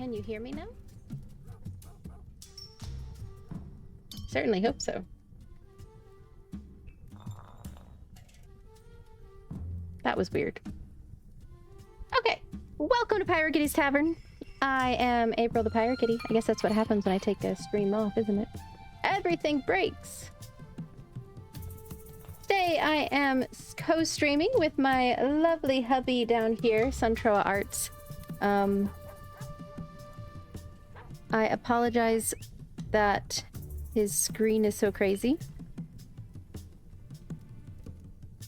Can you hear me now? Certainly hope so. That was weird. Okay, welcome to Pirate Kitty's Tavern. I am April the Pirate Kitty. I guess that's what happens when I take a stream off, isn't it? Everything breaks. Today I am co-streaming with my lovely hubby down here, SontrowaArts. I apologize that his screen is so crazy.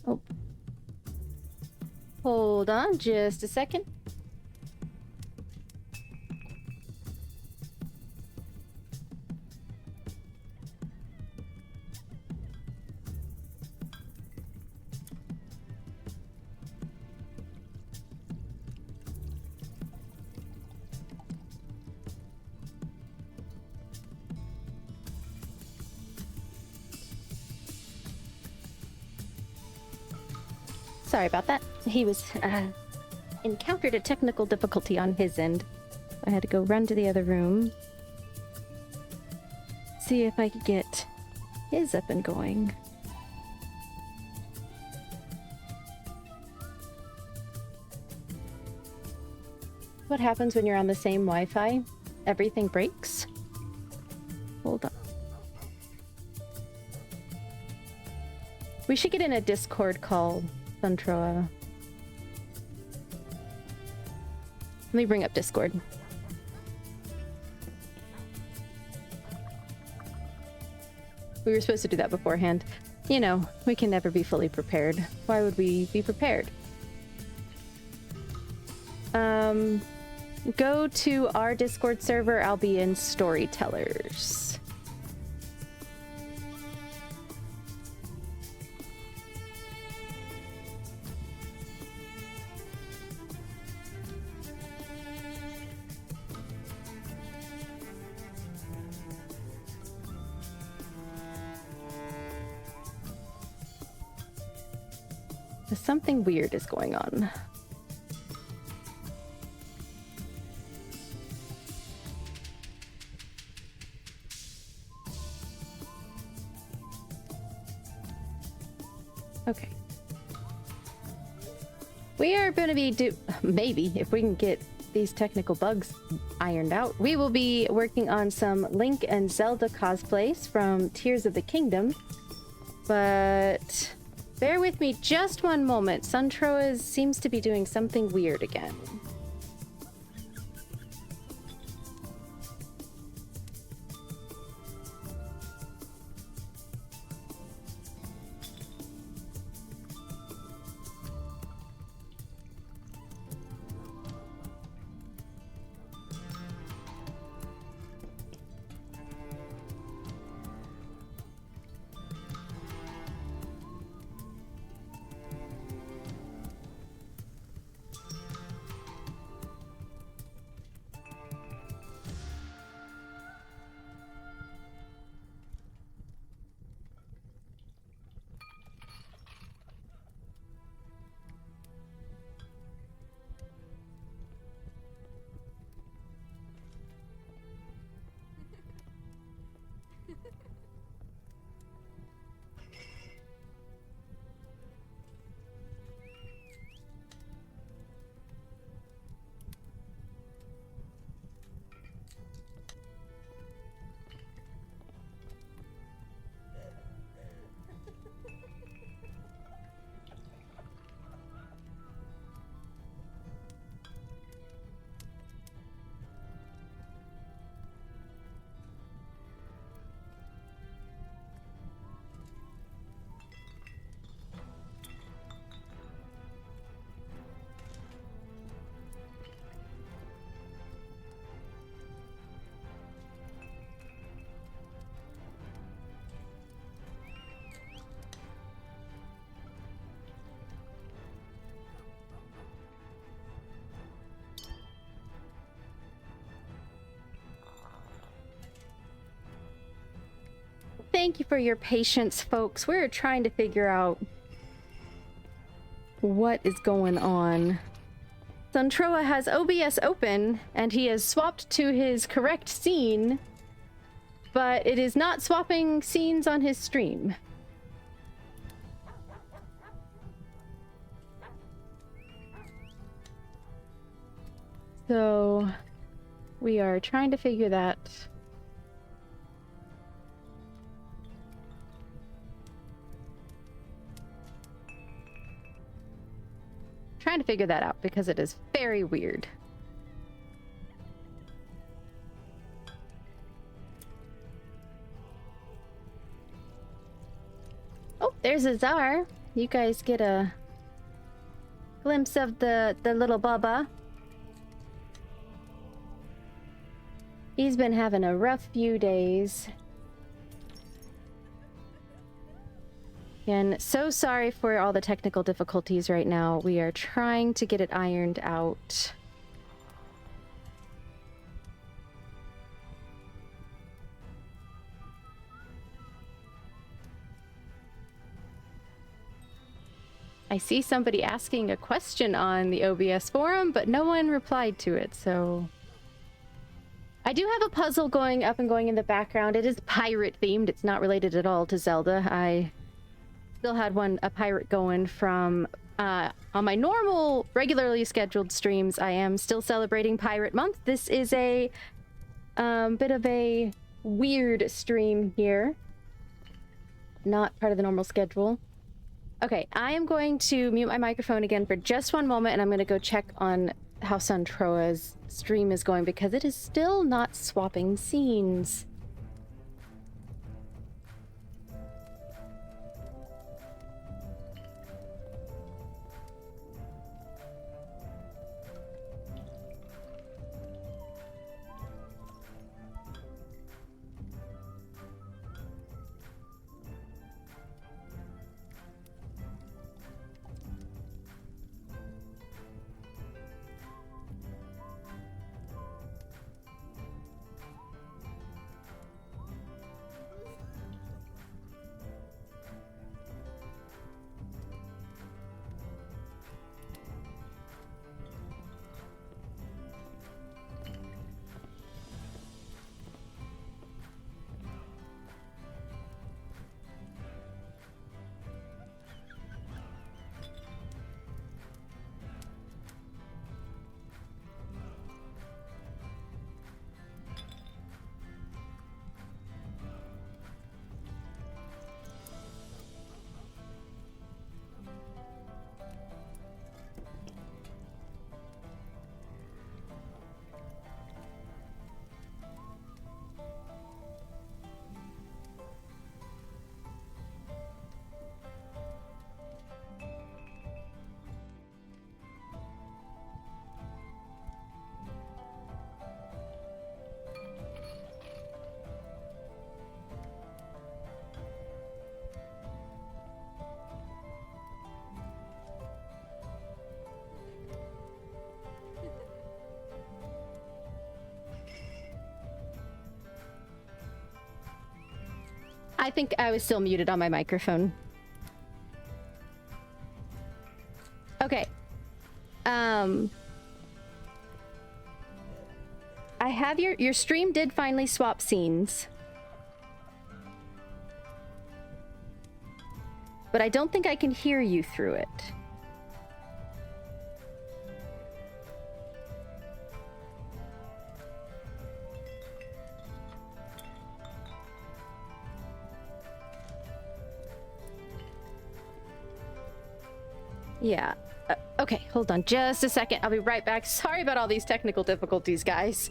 Oh. Hold on just a second. Sorry about that. He was encountered a technical difficulty on his end. I had to go run to the other room. See if I could get his up and going. What happens when you're on the same Wi-Fi? Everything breaks? Hold on. We should get in a Discord call, Sontrowa. Let me bring up Discord. We were supposed to do that beforehand. You know, we can never be fully prepared. Why would we be prepared? Go to our Discord server. I'll be in Storytellers. Something weird is going on. Okay. We are going to be maybe if we can get these technical bugs ironed out, we will be working on some Link and Zelda cosplays from Tears of the Kingdom. But bear with me just one moment. Sontrowa seems to be doing something weird again. Thank you for your patience, folks. We're trying to figure out what is going on. Sontrowa has OBS open, and he has swapped to his correct scene, but it is not swapping scenes on his stream. So we are trying to figure that. Trying to figure that out because it is very weird. Oh, there's Azar. You guys get a glimpse of the little Bubba. He's been having a rough few days. And so sorry for all the technical difficulties right now. We are trying to get it ironed out. I see somebody asking a question on the OBS forum, but no one replied to it, so... I do have a puzzle going up and going in the background. It is pirate themed. It's not related at all to Zelda. I still had a pirate going from on my normal, regularly scheduled streams. I am still celebrating Pirate Month. This is a bit of a weird stream here. Not part of the normal schedule. Okay, I am going to mute my microphone again for just one moment, and I'm going to go check on how Sontrowa's stream is going because it is still not swapping scenes. I think I was still muted on my microphone. Okay. I have your stream did finally swap scenes. But I don't think I can hear you through it. Yeah. Okay, hold on just a second. I'll be right back. Sorry about all these technical difficulties, guys.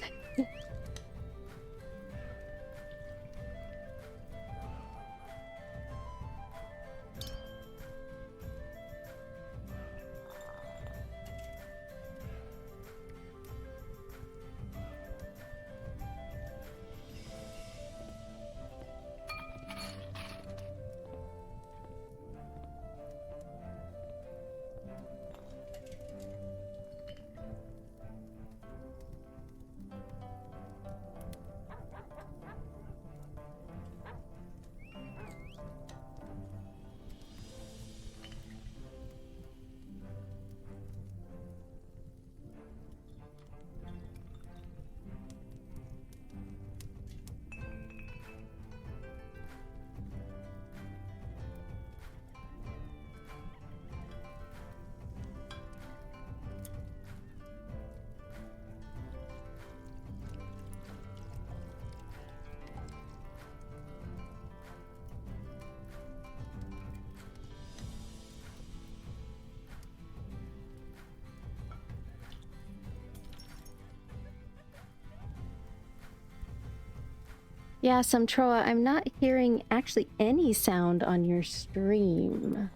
Yeah, Sontrowa, I'm not hearing actually any sound on your stream.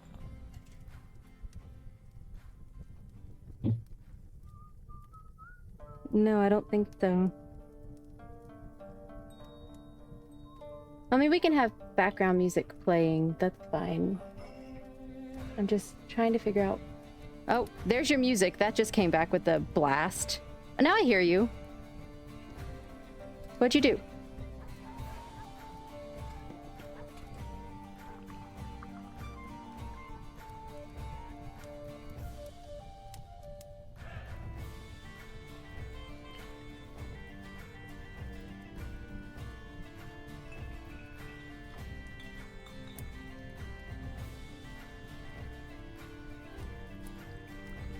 No, I don't think so. I mean, we can have background music playing. That's fine. I'm just trying to figure out... Oh, there's your music. That just came back with the blast. Now I hear you. What'd you do?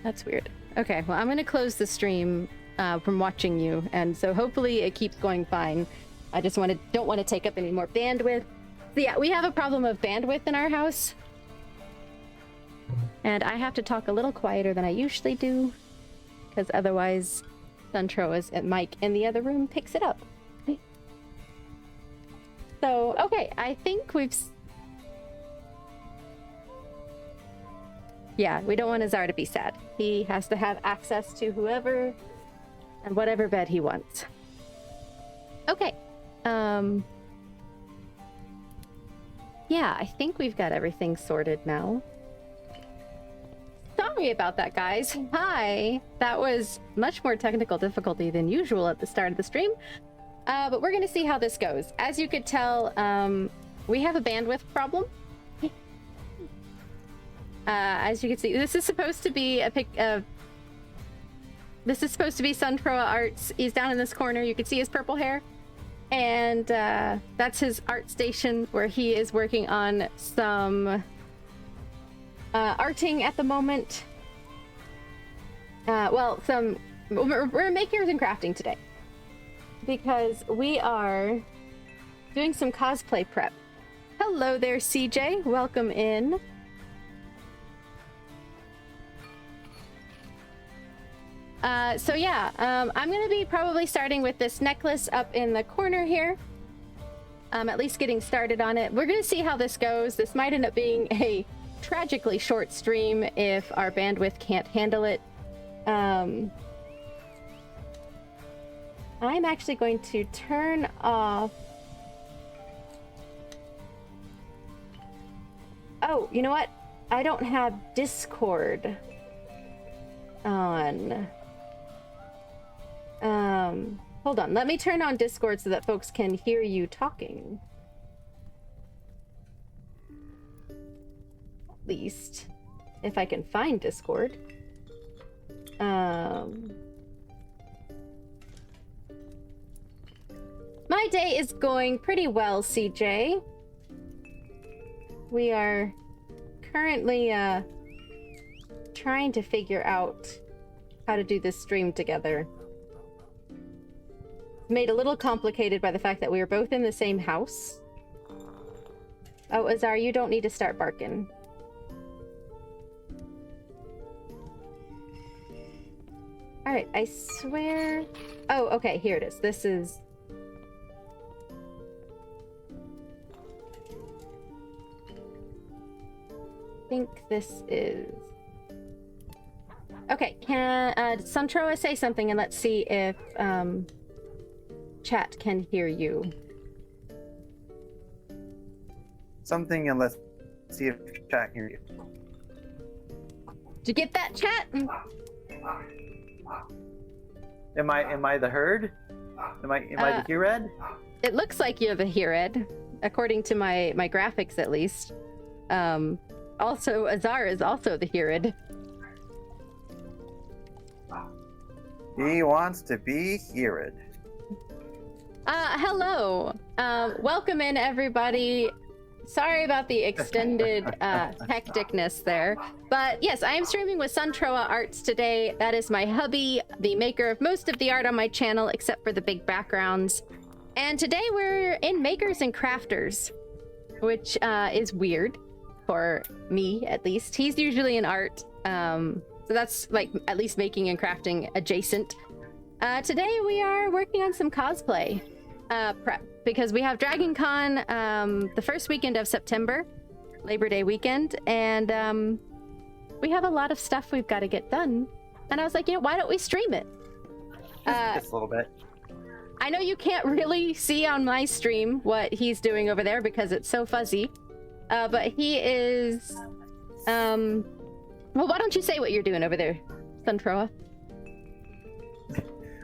That's weird. Okay, well, I'm gonna close the stream from watching you, and so hopefully it keeps going fine. I just don't want to take up any more bandwidth. So yeah, we have a problem of bandwidth in our house, and I have to talk a little quieter than I usually do, because otherwise Sontrowa's mic in the other room picks it up. So, okay, I think we've... Yeah, we don't want Azar to be sad. He has to have access to whoever and whatever bed he wants. Okay. Yeah, I think we've got everything sorted now. Sorry about that, guys. Hi. That was much more technical difficulty than usual at the start of the stream. But we're gonna see how this goes. As you could tell, we have a bandwidth problem. As you can see, this is supposed to be this is supposed to be SontrowaArts. He's down in this corner. You can see his purple hair. And that's his art station where he is working on some arting at the moment. Well, we're makers and crafting today. Because we are doing some cosplay prep. Hello there, CJ. Welcome in. So yeah, I'm gonna be probably starting with this necklace up in the corner here. At least getting started on it. We're gonna see how this goes. This might end up being a tragically short stream if our bandwidth can't handle it. I'm actually going to turn off... Oh, you know what? I don't have Discord on. Hold on. Let me turn on Discord so that folks can hear you talking. At least, if I can find Discord. My day is going pretty well, CJ. We are currently trying to figure out how to do this stream together. Made a little complicated by the fact that we are both in the same house. Oh, Azar, you don't need to start barking. Alright, I swear... Oh, okay, here it is. This is... I think this is... Okay, can Sontrowa say something and let's see if chat can hear you. Something and let's see if chat can hear you. Did you get that, chat? Am I the herd? Am I the Hered? It looks like you're the Hered, according to my graphics at least. Also, Azar is also the Hered. He wants to be Hered. Hello. Welcome in, everybody. Sorry about the extended hecticness there. But yes, I am streaming with SontrowaArts today. That is my hubby, the maker of most of the art on my channel, except for the big backgrounds. And today we're in Makers and Crafters, which is weird for me, at least. He's usually in art. So that's like at least making and crafting adjacent. Today we are working on some cosplay prep because we have Dragon Con the first weekend of September, Labor Day weekend, and we have a lot of stuff we've got to get done. And I was like, why don't we stream it? Just a little bit. I know you can't really see on my stream what he's doing over there because it's so fuzzy, but he is... well, why don't you say what you're doing over there, Sontrowa?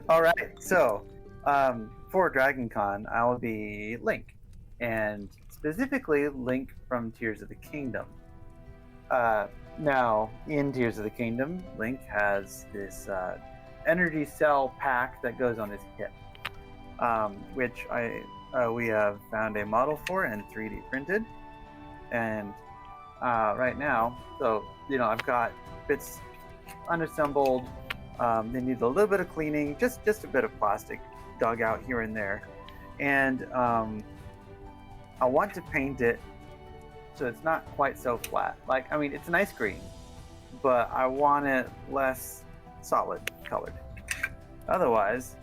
All right, so for Dragon Con, I will be Link, and specifically Link from Tears of the Kingdom. Now, in Tears of the Kingdom, Link has this energy cell pack that goes on his hip, which we have found a model for and 3D printed. And right now, so I've got bits unassembled. They need a little bit of cleaning, just a bit of plastic dug out here and there, and I want to paint it so it's not quite so flat. Like, I mean, it's a nice green, but I want it less solid colored. Otherwise,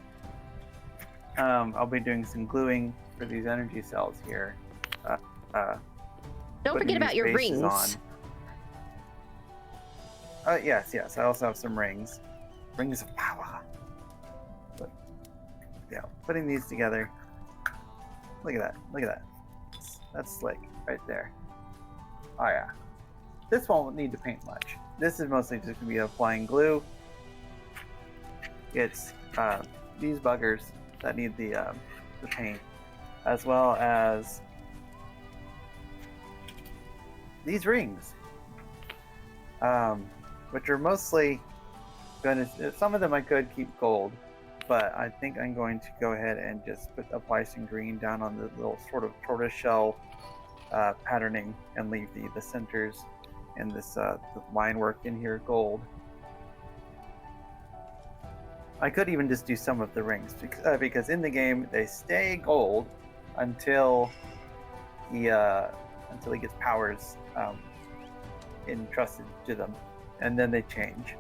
I'll be doing some gluing for these energy cells here. Don't forget about your rings. Yes. I also have some rings. Rings of power. But, yeah, putting these together. Look at that. That's slick right there. Oh yeah. This won't need to paint much. This is mostly just gonna be applying glue. It's these buggers that need the paint, as well as these rings, which are mostly some of them I could keep gold, but I think I'm going to go ahead and just apply some green down on the little sort of tortoiseshell patterning and leave the centers and this the line work in here gold. I could even just do some of the rings because in the game they stay gold until he gets powers entrusted to them, and then they change.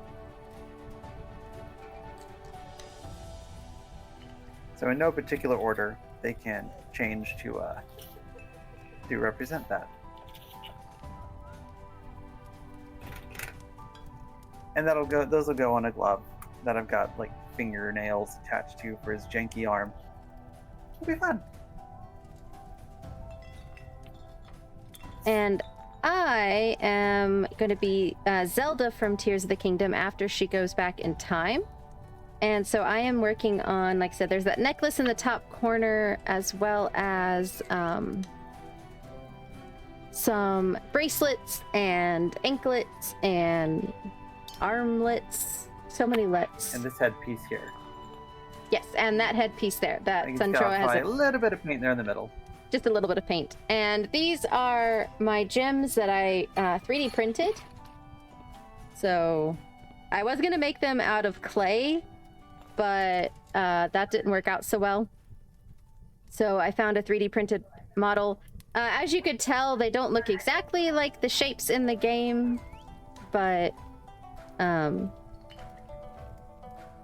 So in no particular order, they can change to represent that. And those will go on a glove that I've got like fingernails attached to for his janky arm. It'll be fun. And I am going to be Zelda from Tears of the Kingdom after she goes back in time. And so I am working on, like I said, there's that necklace in the top corner, as well as some bracelets and anklets and armlets. So many lets. And this headpiece here. Yes, and that headpiece there. That Sontrowa has a little bit of paint there in the middle. Just a little bit of paint. And these are my gems that I 3D printed. So I was going to make them out of clay, but that didn't work out so well. So I found a 3D printed model. As you could tell, they don't look exactly like the shapes in the game, but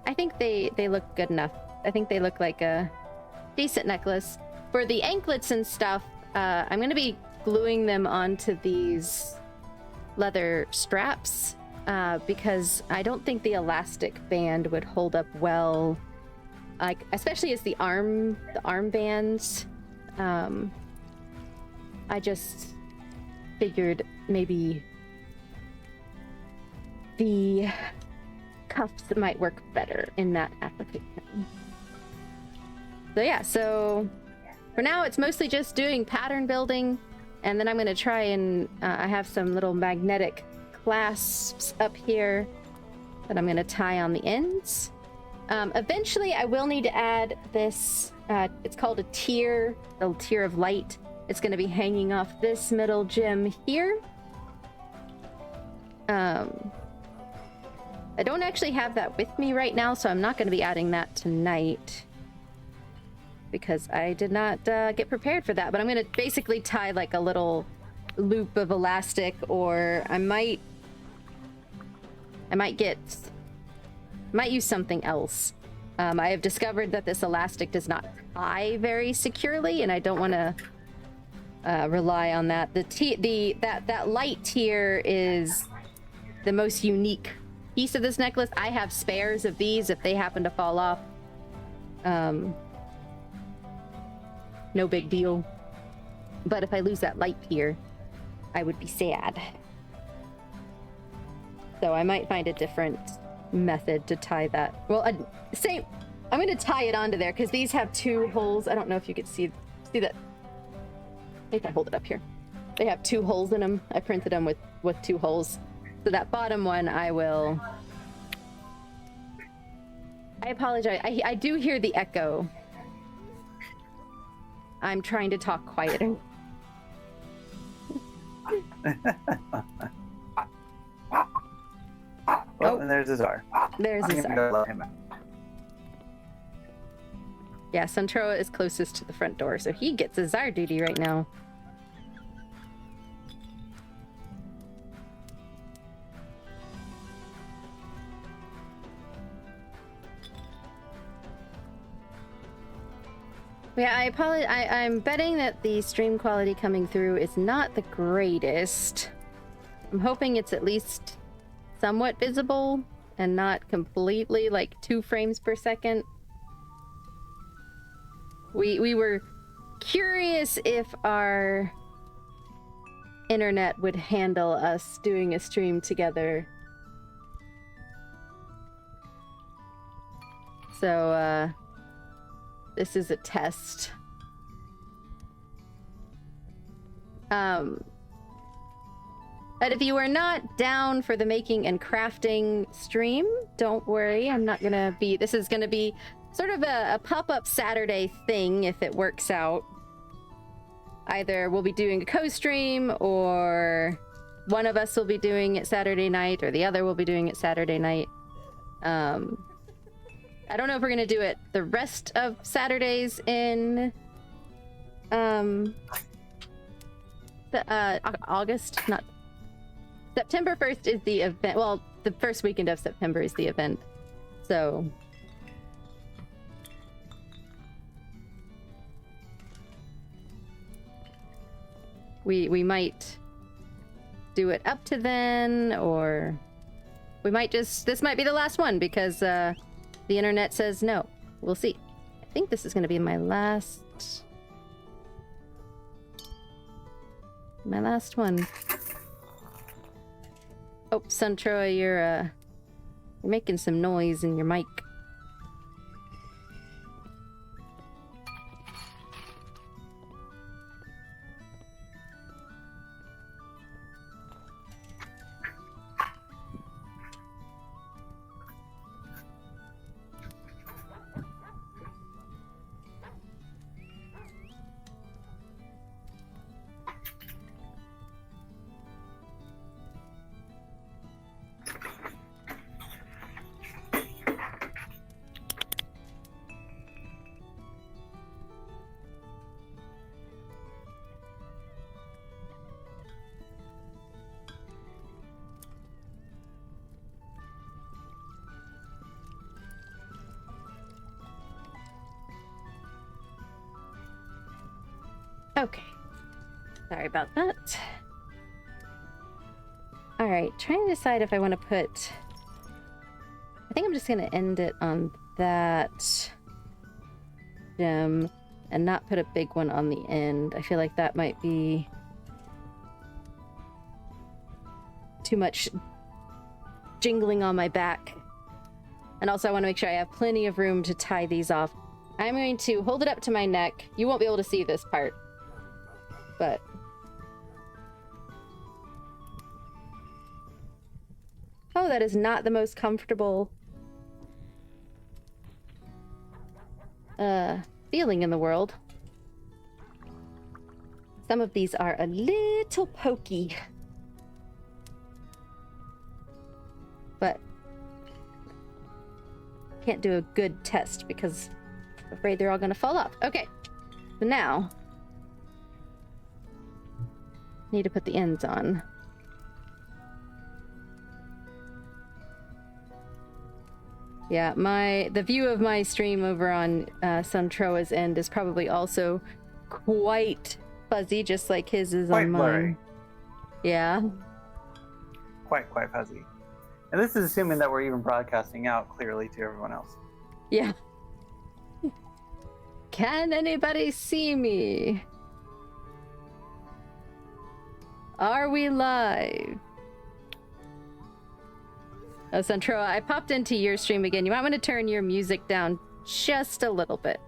I think they look good enough. I think they look like a decent necklace. For the anklets and stuff, I'm going to be gluing them onto these leather straps because I don't think the elastic band would hold up well, like especially as the arm bands. I just figured maybe the cuffs might work better in that application. So yeah, so for now it's mostly just doing pattern building, and then I'm going to try and I have some little magnetic clasps up here that I'm going to tie on the ends. Eventually I will need to add this, it's called a tier, the tier of light. It's going to be hanging off this middle gem here. I don't actually have that with me right now, so I'm not going to be adding that tonight because I did not get prepared for that. But I'm going to basically tie like a little loop of elastic, or I might use something else. I have discovered that this elastic does not tie very securely, and I don't want to rely on that. That light tier is the most unique piece of this necklace. I have spares of these if they happen to fall off. No big deal. But if I lose that light tier, I would be sad. So I might find a different method to tie that. Well, I'm going to tie it onto there because these have 2 holes. I don't know if you could see that. I can hold it up here. They have 2 holes in them. I printed them with 2 holes. So that bottom one, I apologize. I do hear the echo. I'm trying to talk quieter. Well, and there's Azar. There's Azar. Yeah, Sontrowa is closest to the front door, so he gets Azar duty right now. Yeah, I apologize. I'm betting that the stream quality coming through is not the greatest. I'm hoping it's at least somewhat visible and not completely like 2 frames per second. We were curious if our internet would handle us doing a stream together. So, this is a test. But if you are not down for the making and crafting stream, don't worry. I'm not gonna be... This is gonna be sort of a pop-up Saturday thing if it works out. Either we'll be doing a co-stream, or one of us will be doing it Saturday night, or the other will be doing it Saturday night. I don't know if we're gonna do it the rest of Saturdays in August. Not September 1st is the event. Well, the first weekend of September is the event. So we might do it up to then, or we might just... This might be the last one because the internet says no. We'll see. I think this is going to be my last one. Oh, Sontrowa, you're making some noise in your mic. Okay. Sorry about that. Alright, trying to decide if I want to put... I think I'm just going to end it on that gem and not put a big one on the end. I feel like that might be too much jingling on my back. And also I want to make sure I have plenty of room to tie these off. I'm going to hold it up to my neck. You won't be able to see this part. But oh, that is not the most comfortable feeling in the world. Some of these are a little pokey, but can't do a good test because I'm afraid they're all gonna fall off. Okay, so now need to put the ends on. Yeah, the view of my stream over on Sontrowa's end is probably also quite fuzzy, just like his is Quite on blurry. mine. Yeah. Quite fuzzy. And this is assuming that we're even broadcasting out clearly to everyone else. Yeah. Can anybody see me? Are we live? Oh, Sontrowa, I popped into your stream again. You might want to turn your music down just a little bit.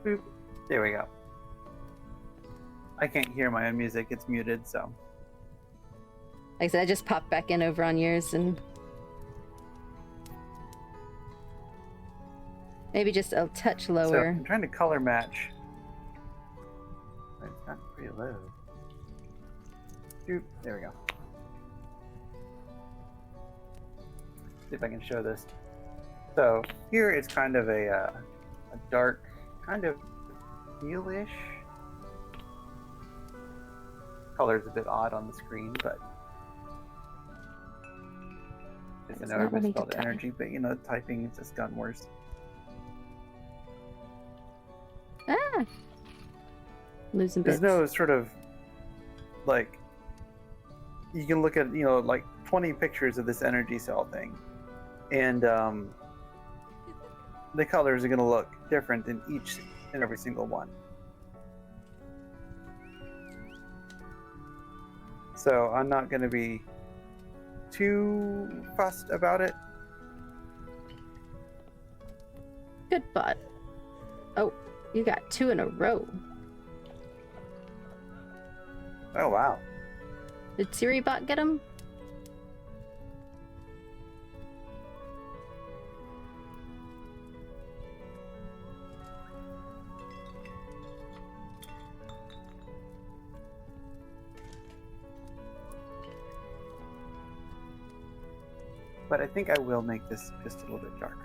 Boop. There we go. I can't hear my own music. It's muted, so. Like I said, I just popped back in over on yours and maybe just a touch So lower. I'm trying to color match. It's not pretty low. Doop. There we go. See if I can show this. So here it's kind of a dark, kind of tealish. Color's a bit odd on the screen, but I know I misspelled energy, but you know, typing has just gotten worse. Ah! Losing bits. There's no sort of, like, you can look at, you know, like 20 pictures of this energy cell thing, and the colors are going to look different in each and every single one. So I'm not going to be too fussed about it. Good bot. Oh, you got 2 in a row. Oh, wow. Did Siri bot get him? But I think I will make this just a little bit darker.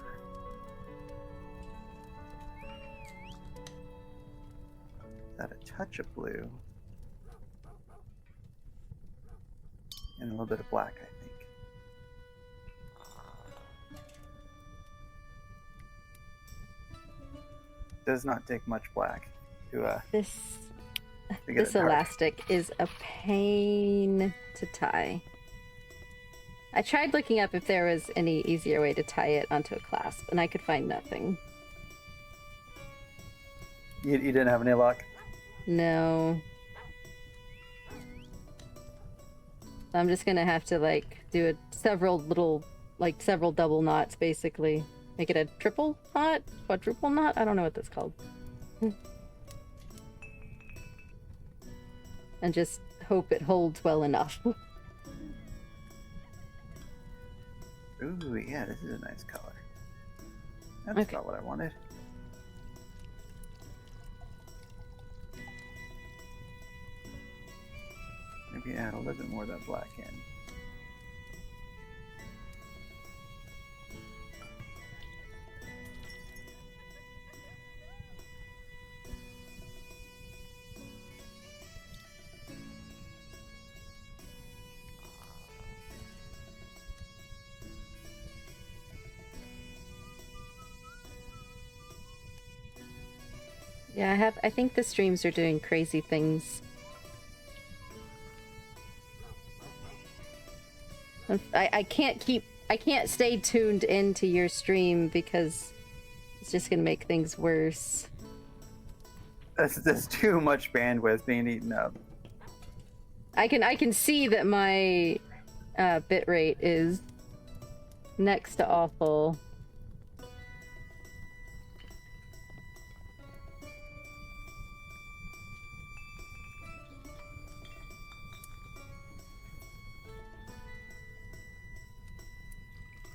Add a touch of blue. And a little bit of black, I think. Does not take much black to This get this it dark. elastic is a pain to tie. I tried looking up if there was any easier way to tie it onto a clasp, and I could find nothing. You didn't have any luck? No. I'm just gonna have to like do several double knots basically. Make it a triple knot? Quadruple knot? I don't know what that's called. And just hope it holds well enough. Ooh, yeah, this is a nice color. That's Okay. not what I wanted. Maybe add a little bit more of that black in. Yeah, I think the streams are doing crazy things. I can't stay tuned into your stream because it's just gonna make things worse. There's too much bandwidth being eaten up. I can see that my bitrate is next to awful.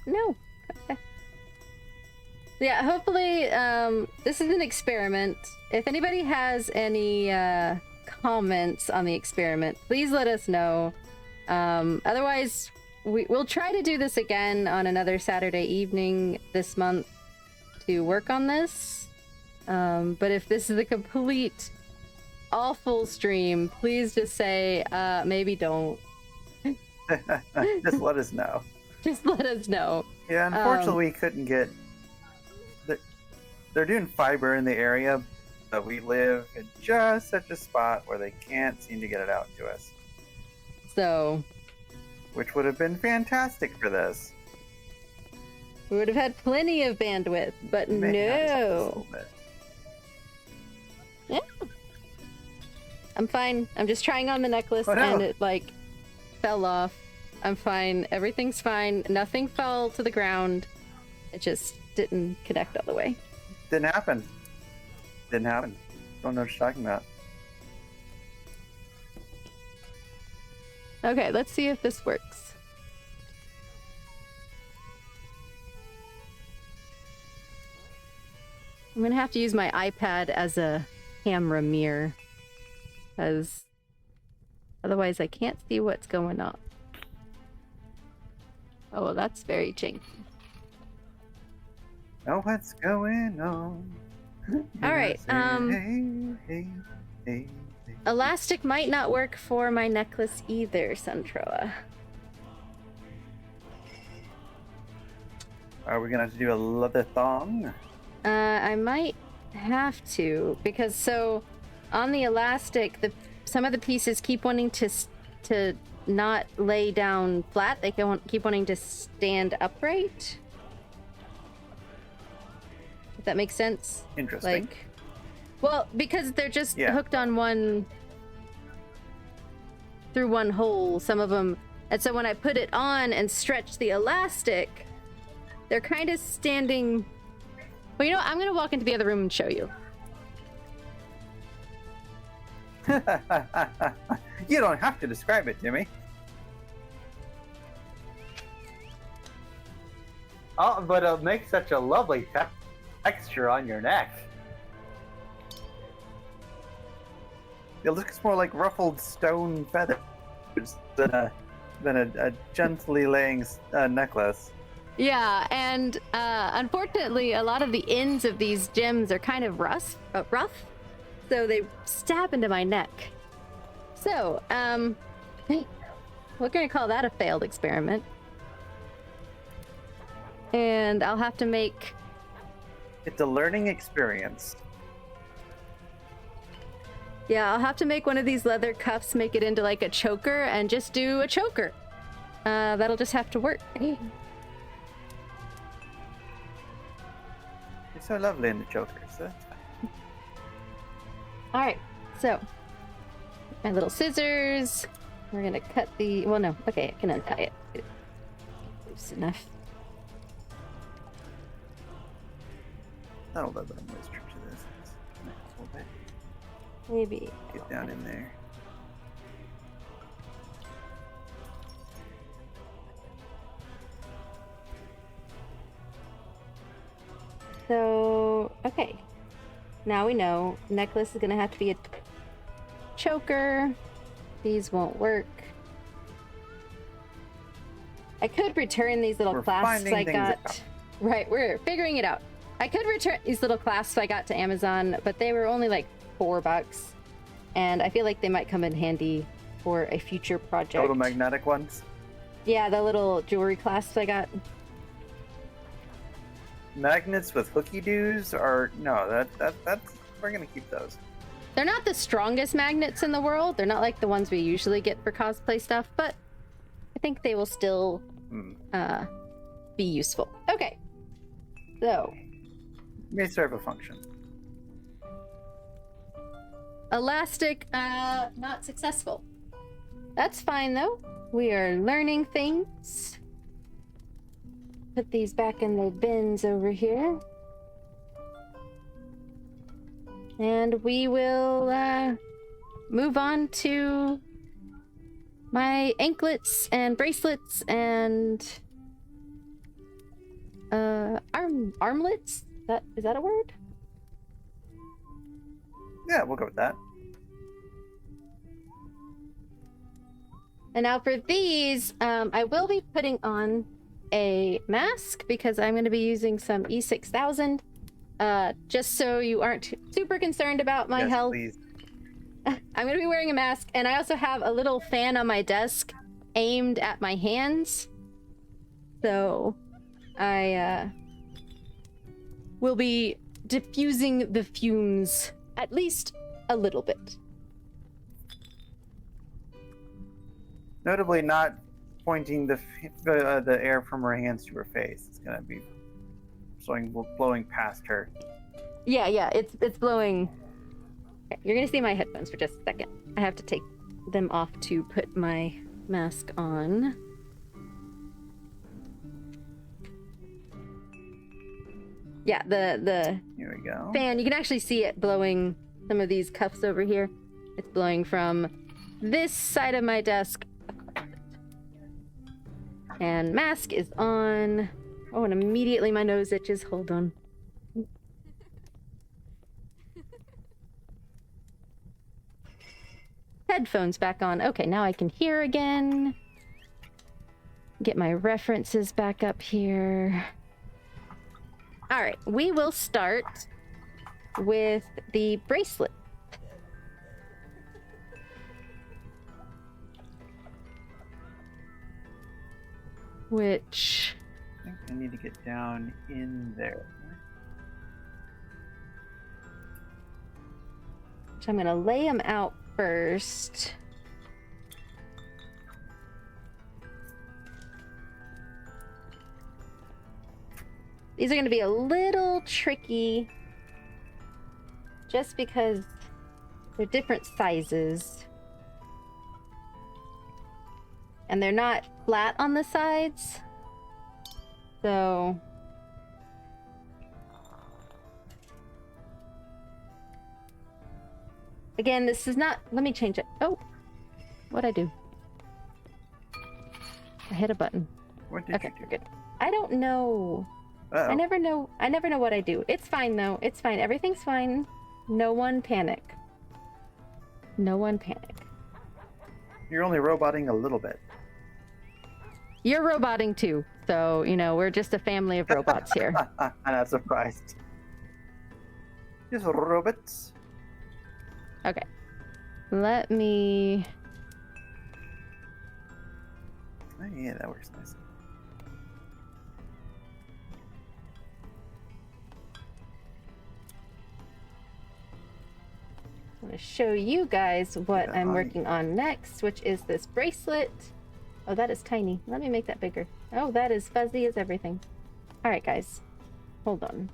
No. Okay. Yeah, hopefully, this is an experiment. If anybody has any comments on the experiment, please let us know. Otherwise, we'll try to do this again on another Saturday evening this month to work on this. But if this is a complete all full stream, please just say, maybe don't. Just let us know. Just let us know. Yeah, unfortunately, we couldn't get. They're doing fiber in the area, but we live in just such a spot where they can't seem to get it out to us. So. Which would have been fantastic for this. We would have had plenty of bandwidth, but no. Yeah. I'm fine. I'm just trying on the necklace and it like fell off. I'm fine. Everything's fine. Nothing fell to the ground. It just didn't connect all the way. Didn't happen. Don't know what you're talking about. Okay, let's see if this works. I'm gonna have to use my iPad as a camera mirror, because otherwise I can't see what's going on. Oh, well, that's very janky. Oh, what's going on? All right. Hey. Elastic might not work for my necklace either, Sontrowa. Are we gonna have to do a leather thong? I might have to, because so on the elastic, some of the pieces keep wanting to not lay down flat. They keep wanting to stand upright. If that makes sense. Interesting. Like, well, because they're just hooked on through one hole, some of them. And so when I put it on and stretch the elastic, they're kind of standing. Well, you know, I'm going to walk into the other room and show you. You don't have to describe it to me. Oh, but it'll make such a lovely texture on your neck. It looks more like ruffled stone feathers than a gently laying necklace. Yeah, and unfortunately, a lot of the ends of these gems are kind of rough, so they stab into my neck. So, we're gonna call that a failed experiment. And I'll have to make... It's a learning experience. Yeah, I'll have to make one of these leather cuffs, make it into like a choker, and just do a choker. That'll just have to work. It's so lovely in the chokers. All right, so my little scissors. We're gonna cut the. Well, no. Okay, I can untie it. Loose enough. That'll let them moisture to this. A little bit. Maybe. Get down in there. So, okay. Now we know necklace is gonna have to be a choker. These won't work. I could return these little clasps I got. Right, we're figuring it out. I could return these little clasps I got to Amazon, but they were only like $4, and I feel like they might come in handy for a future project. Little magnetic ones? Yeah, the little jewelry clasps I got. Magnets with hooky doos are no, that's we're gonna keep those. They're not the strongest magnets in the world. They're not like the ones we usually get for cosplay stuff, but I think they will still be useful. Okay, so may serve a function. Elastic, not successful. That's fine though. We are learning things. Put these back in the bins over here. And we will move on to my anklets and bracelets and armlets. Is that a word? Yeah, we'll go with that. And now for these, I will be putting on a mask because I'm going to be using some E6000. Just so you aren't super concerned about my health. Please. I'm gonna be wearing a mask, and I also have a little fan on my desk aimed at my hands. So I will be diffusing the fumes at least a little bit. Notably, not pointing the air from her hands to her face. It's gonna be blowing past her. Yeah, it's blowing. Okay, you're gonna see my headphones for just a second. I have to take them off to put my mask on. Yeah, the Here we go. fan, you can actually see it blowing some of these cuffs over here. It's blowing from this side of my desk across it. And mask is on. Oh, and immediately my nose itches. Hold on. Headphones back on. Okay, now I can hear again. Get my references back up here. All right, we will start with the bracelet. Which... I think I need to get down in there. I'm gonna lay them out first. These are gonna be a little tricky just because they're different sizes. And they're not flat on the sides. So... Again, this is not... Let me change it. Oh! What'd I do? I hit a button. What did Okay, you do? good. I don't know. Uh-oh. I never know what I do. It's fine, though. It's fine. Everything's fine. No one panic. No one panic. You're only roboting a little bit. You're roboting, too. So, you know, we're just a family of robots here. I'm not surprised. Just robots. Okay. Let me... Oh, yeah, that works nice. I'm going to show you guys what I'm working on next, which is this bracelet. Oh, that is tiny. Let me make that bigger. Oh, that is fuzzy as everything. All right, guys. Hold on.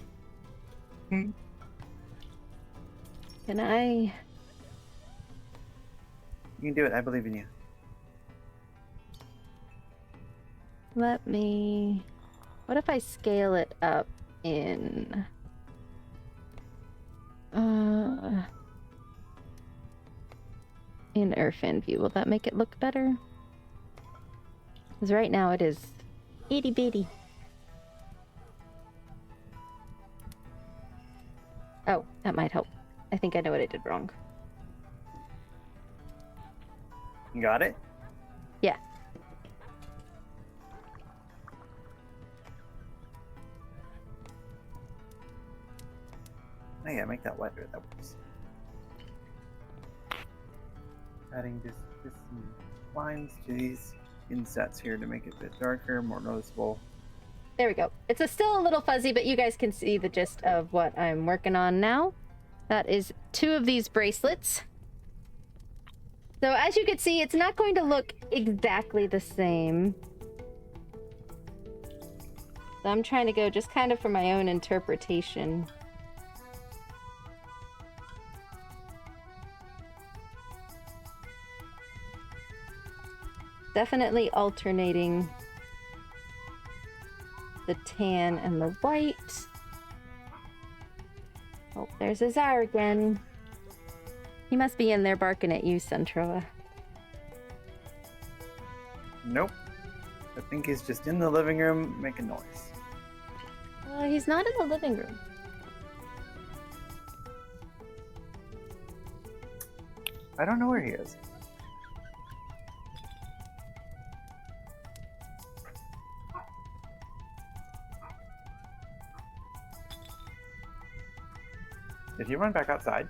Can I... You can do it. I believe in you. Let me... What if I scale it up in... in Irfan view. Will that make it look better? Because right now it is itty bitty. Oh, that might help. I think I know what I did wrong. You got it? Yeah. Oh yeah, make that lighter. That works. Adding just some lines to these insets here to make it a bit darker, more noticeable. There we go. It's still a little fuzzy, but you guys can see the gist of what I'm working on now. That is 2 of these bracelets. So as you can see, it's not going to look exactly the same. So I'm trying to go just kind of for my own interpretation. Definitely alternating the tan and the white. Oh, there's Azar again. He must be in there barking at you, Sontrowa. Nope. I think he's just in the living room making noise. He's not in the living room. I don't know where he is. Did he run back outside?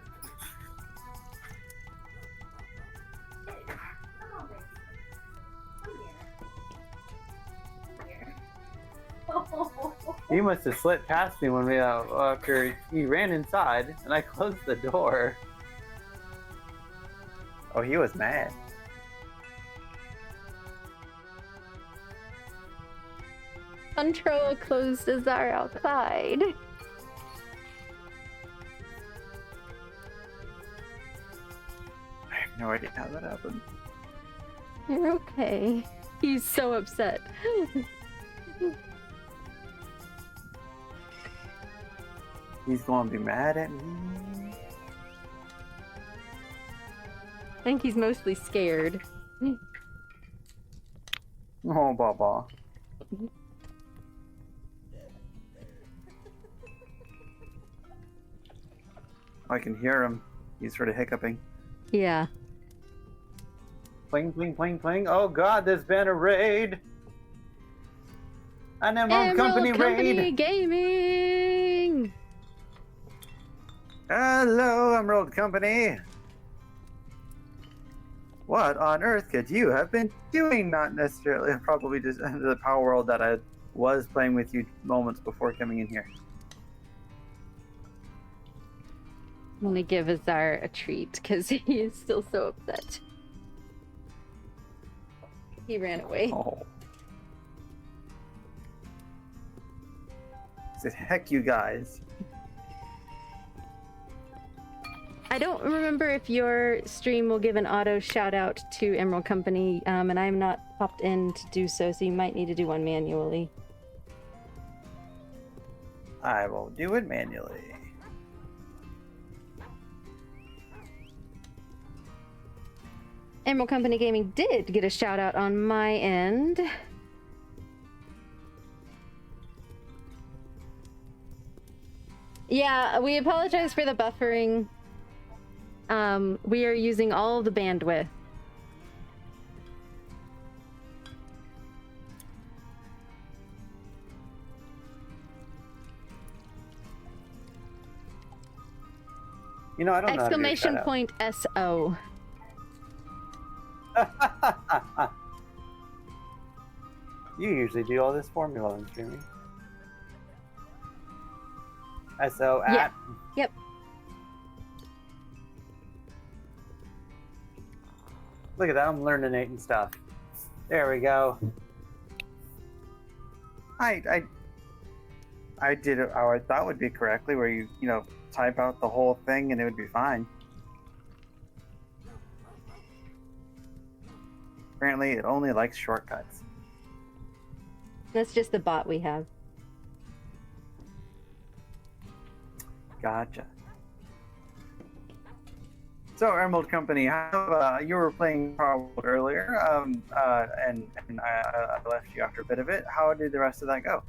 He must have slipped past me when we after he ran inside and I closed the door. Oh, he was mad. Sontrowa closed Azar outside. I have no idea how that happened. You're okay. He's so upset. He's going to be mad at me. I think he's mostly scared. Oh, Baba. I can hear him. He's sort of hiccuping. Yeah. Pling, pling, pling, pling. Oh god, there's been a raid. An Emerald Company raid. Gaming. Hello, Emerald Company. What on earth could you have been doing? Not necessarily, probably just into the Power World that I was playing with you moments before coming in here. I'm gonna give Azar a treat because he is still so upset. He ran away. Oh. I said, heck you guys. I don't remember if your stream will give an auto shout out to Emerald Company, and I'm not popped in to do so, so you might need to do one manually. I will do it manually. Emerald Company Gaming did get a shout out on my end. Yeah, we apologize for the buffering. We are using all the bandwidth. You know, I don't know. Exclamation point SO. You usually do all this for me while I'm streaming. SO at. Yeah. Yep. Look at that, I'm learning and stuff. There we go. I did it how I thought would be correctly, where you type out the whole thing and it would be fine. Apparently, it only likes shortcuts. That's just the bot we have. Gotcha. So, Emerald Company, how, you were playing Power World earlier, and I left you after a bit of it. How did the rest of that go?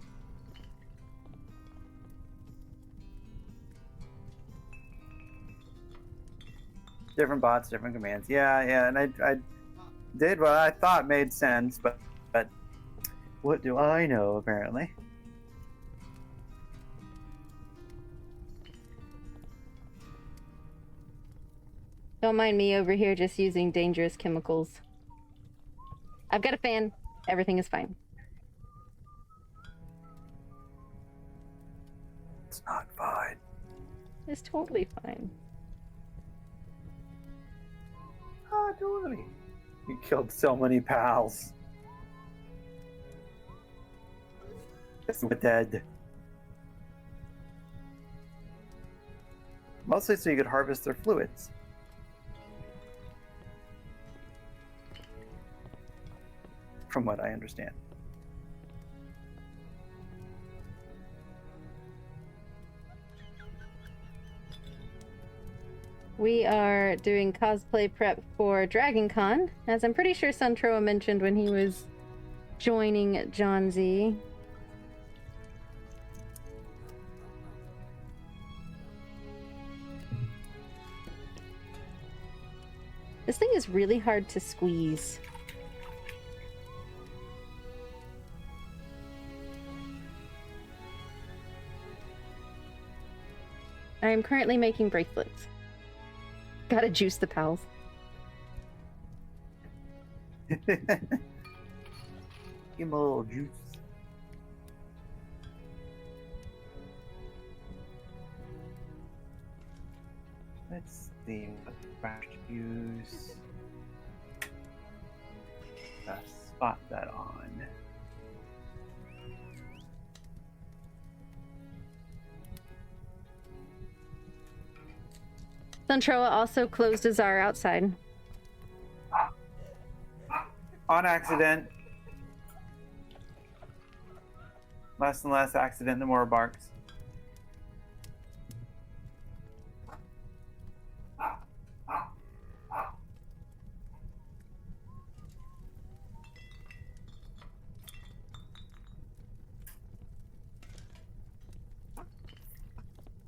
Different bots, different commands. Yeah, and I did what I thought made sense, but what do I know, apparently? Don't mind me over here just using dangerous chemicals. I've got a fan. Everything is fine. It's not fine. It's totally fine. Ah, totally. You killed so many pals. We're dead. Mostly so you could harvest their fluids. From what I understand. We are doing cosplay prep for Dragon Con, as I'm pretty sure Sontrowa mentioned when he was joining John Z. This thing is really hard to squeeze. I am currently making bracelets. Gotta juice the pals. Give him a little juice. Let's see what brush to use. Spot that on. Sontrowa also closed our outside. On accident. Less and less accident, the more it barks.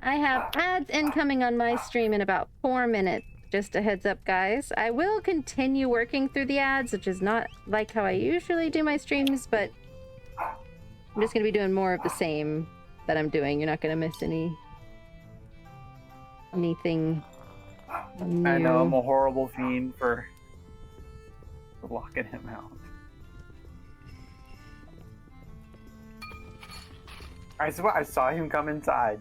I have ads incoming on my stream in about 4 minutes. Just a heads up, guys. I will continue working through the ads, which is not like how I usually do my streams, but I'm just going to be doing more of the same that I'm doing. You're not going to miss anything new. I know I'm a horrible fiend for locking him out. I saw him come inside.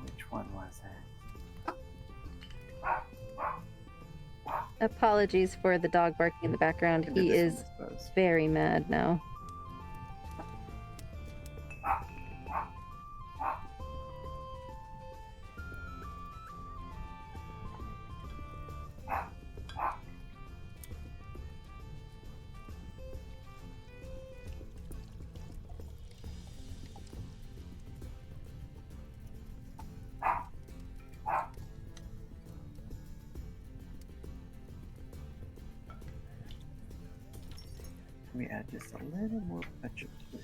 Which one was it? Apologies for the dog barking in the background. He is very mad now. Let me add just a little more ketchup to it.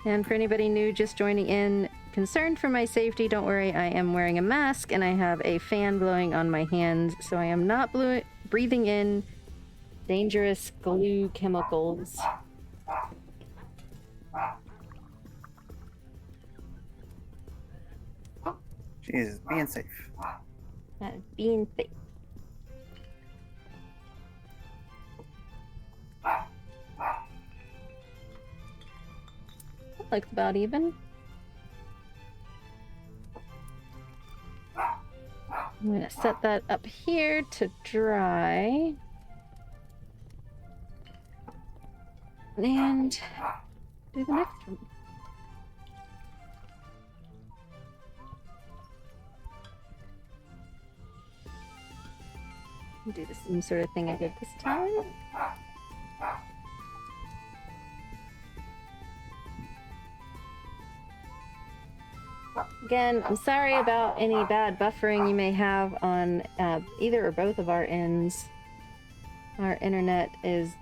And for anybody new just joining in, concerned for my safety, don't worry, I am wearing a mask and I have a fan blowing on my hands, so I am not breathing in dangerous glue chemicals. Jesus, being safe. Being safe. Looks about even. I'm gonna set that up here to dry. And do the next one. Do the same sort of thing I did this time. Again, I'm sorry about any bad buffering you may have on either or both of our ends. Our internet is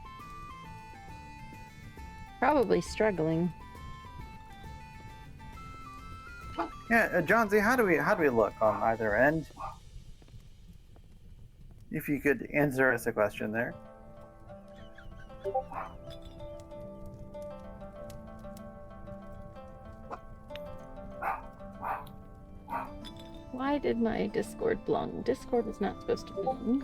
probably struggling. Yeah, John Z, how do we look on either end? If you could answer us a question there. Why did my Discord blung? Discord is not supposed to blung.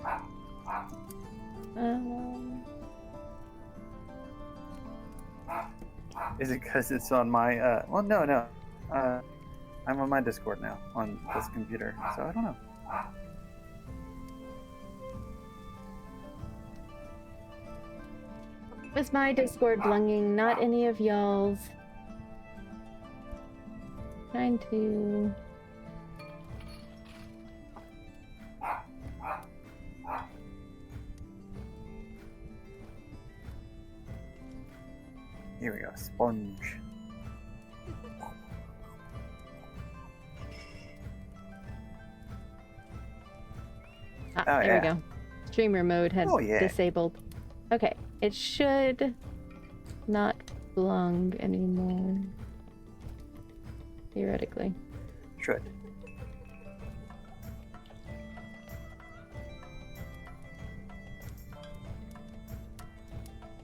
Is it because it's on my, well, no. I'm on my Discord now, on this computer, so I don't know. It was my Discord blunging, not any of y'all's. Trying to... Here we go, sponge. There we go. Streamer mode had yeah. disabled. Okay, it should not blung anymore. Theoretically. Should.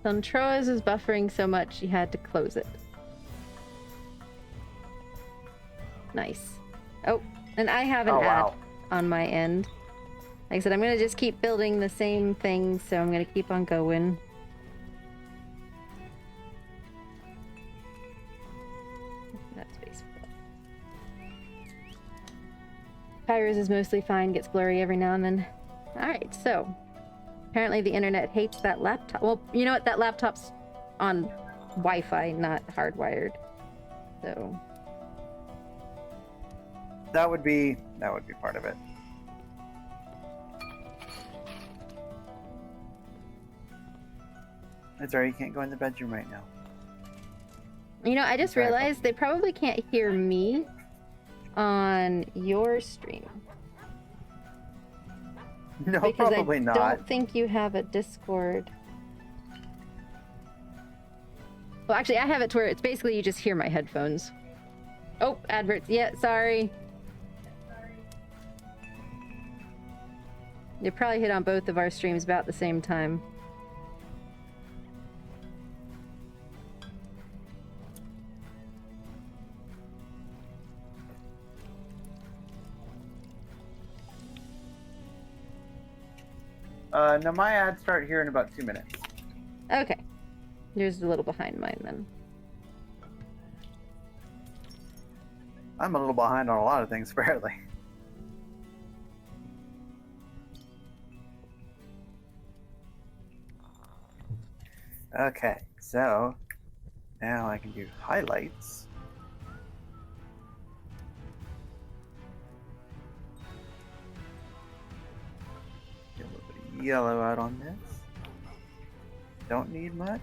Sontrowa's is buffering so much he had to close it. Nice. Oh, and I have an ad on my end. Like I said, I'm gonna just keep building the same thing, so I'm gonna keep on going. That space. Pyro's is mostly fine, gets blurry every now and then. Alright, so apparently the internet hates that laptop. Well, you know what? That laptop's on Wi-Fi, not hardwired. So that would be part of it. It's alright, you can't go in the bedroom right now. You know, I just realized they probably can't hear me on your stream. No, because probably not. I don't think you have a Discord. Well, actually, I have it to where it's basically you just hear my headphones. Oh, adverts. Yeah, sorry. You probably hit on both of our streams about the same time. No, my ads start here in about 2 minutes. Okay. Yours is a little behind mine then. I'm a little behind on a lot of things, apparently. Okay, so now I can do highlights. Get a little bit of yellow out on this. Don't need much.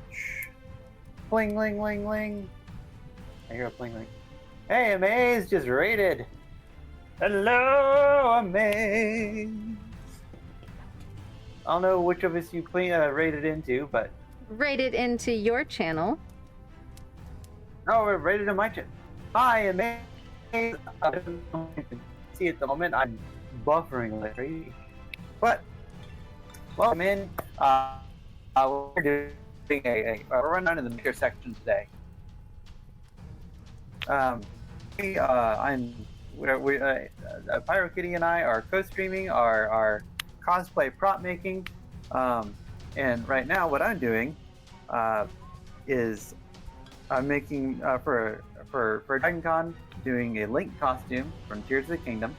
Bling, bling, bling, bling. I hear a bling, bling. Hey, Amaze just raided. Hello, Amaze. I don't know which of us you raided into, but... Raided into your channel. Oh, we're raided in my channel. Hi, Amaze. I don't know if you can see at the moment. I'm buffering like crazy. But, welcome in. We're doing a rundown in the maker section today. PyroKitty and I are co-streaming our cosplay prop making, and right now what I'm doing is I'm making for DragonCon, doing a Link costume from Tears of the Kingdom,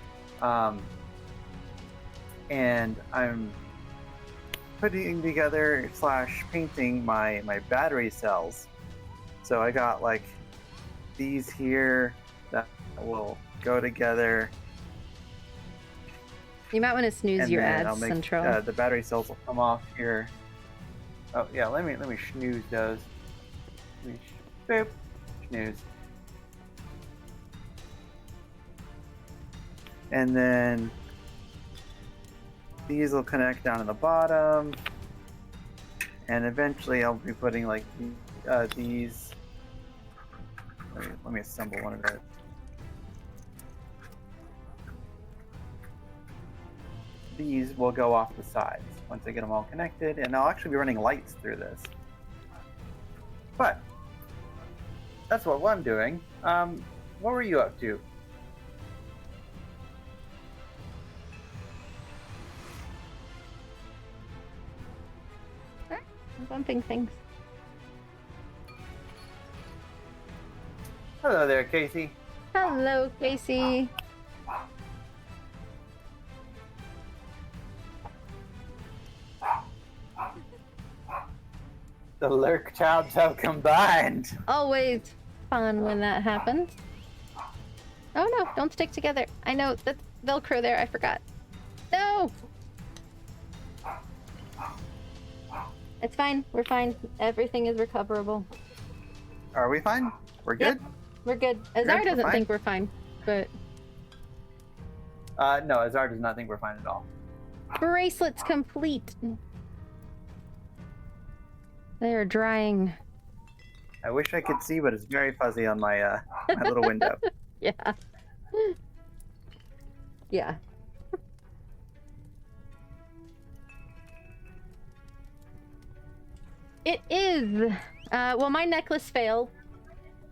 and I'm putting together / painting my battery cells. So I got like these here that will go together. You might want to snooze your ads, Central. The battery cells will come off here. Oh yeah, let me snooze those. Boop, snooze. And then these will connect down to the bottom, and eventually I'll be putting like these. Let me assemble one of those. These will go off the sides once I get them all connected, and I'll actually be running lights through this. But that's what I'm doing. What were you up to? I'm bumping things. Hello there, Casey. Hello, Casey. The lurk childs have combined. Always fun when that happens. Oh no, don't stick together. I know, that's Velcro there, I forgot. No! It's fine, we're fine. Everything is recoverable. Are we fine? We're good? Yep, we're good. Azar doesn't think we're fine, but... no, Azar does not think we're fine at all. Bracelets complete. They are drying. I wish I could see, but it's very fuzzy on my my little window. Yeah. Yeah. It is. Well, my necklace failed.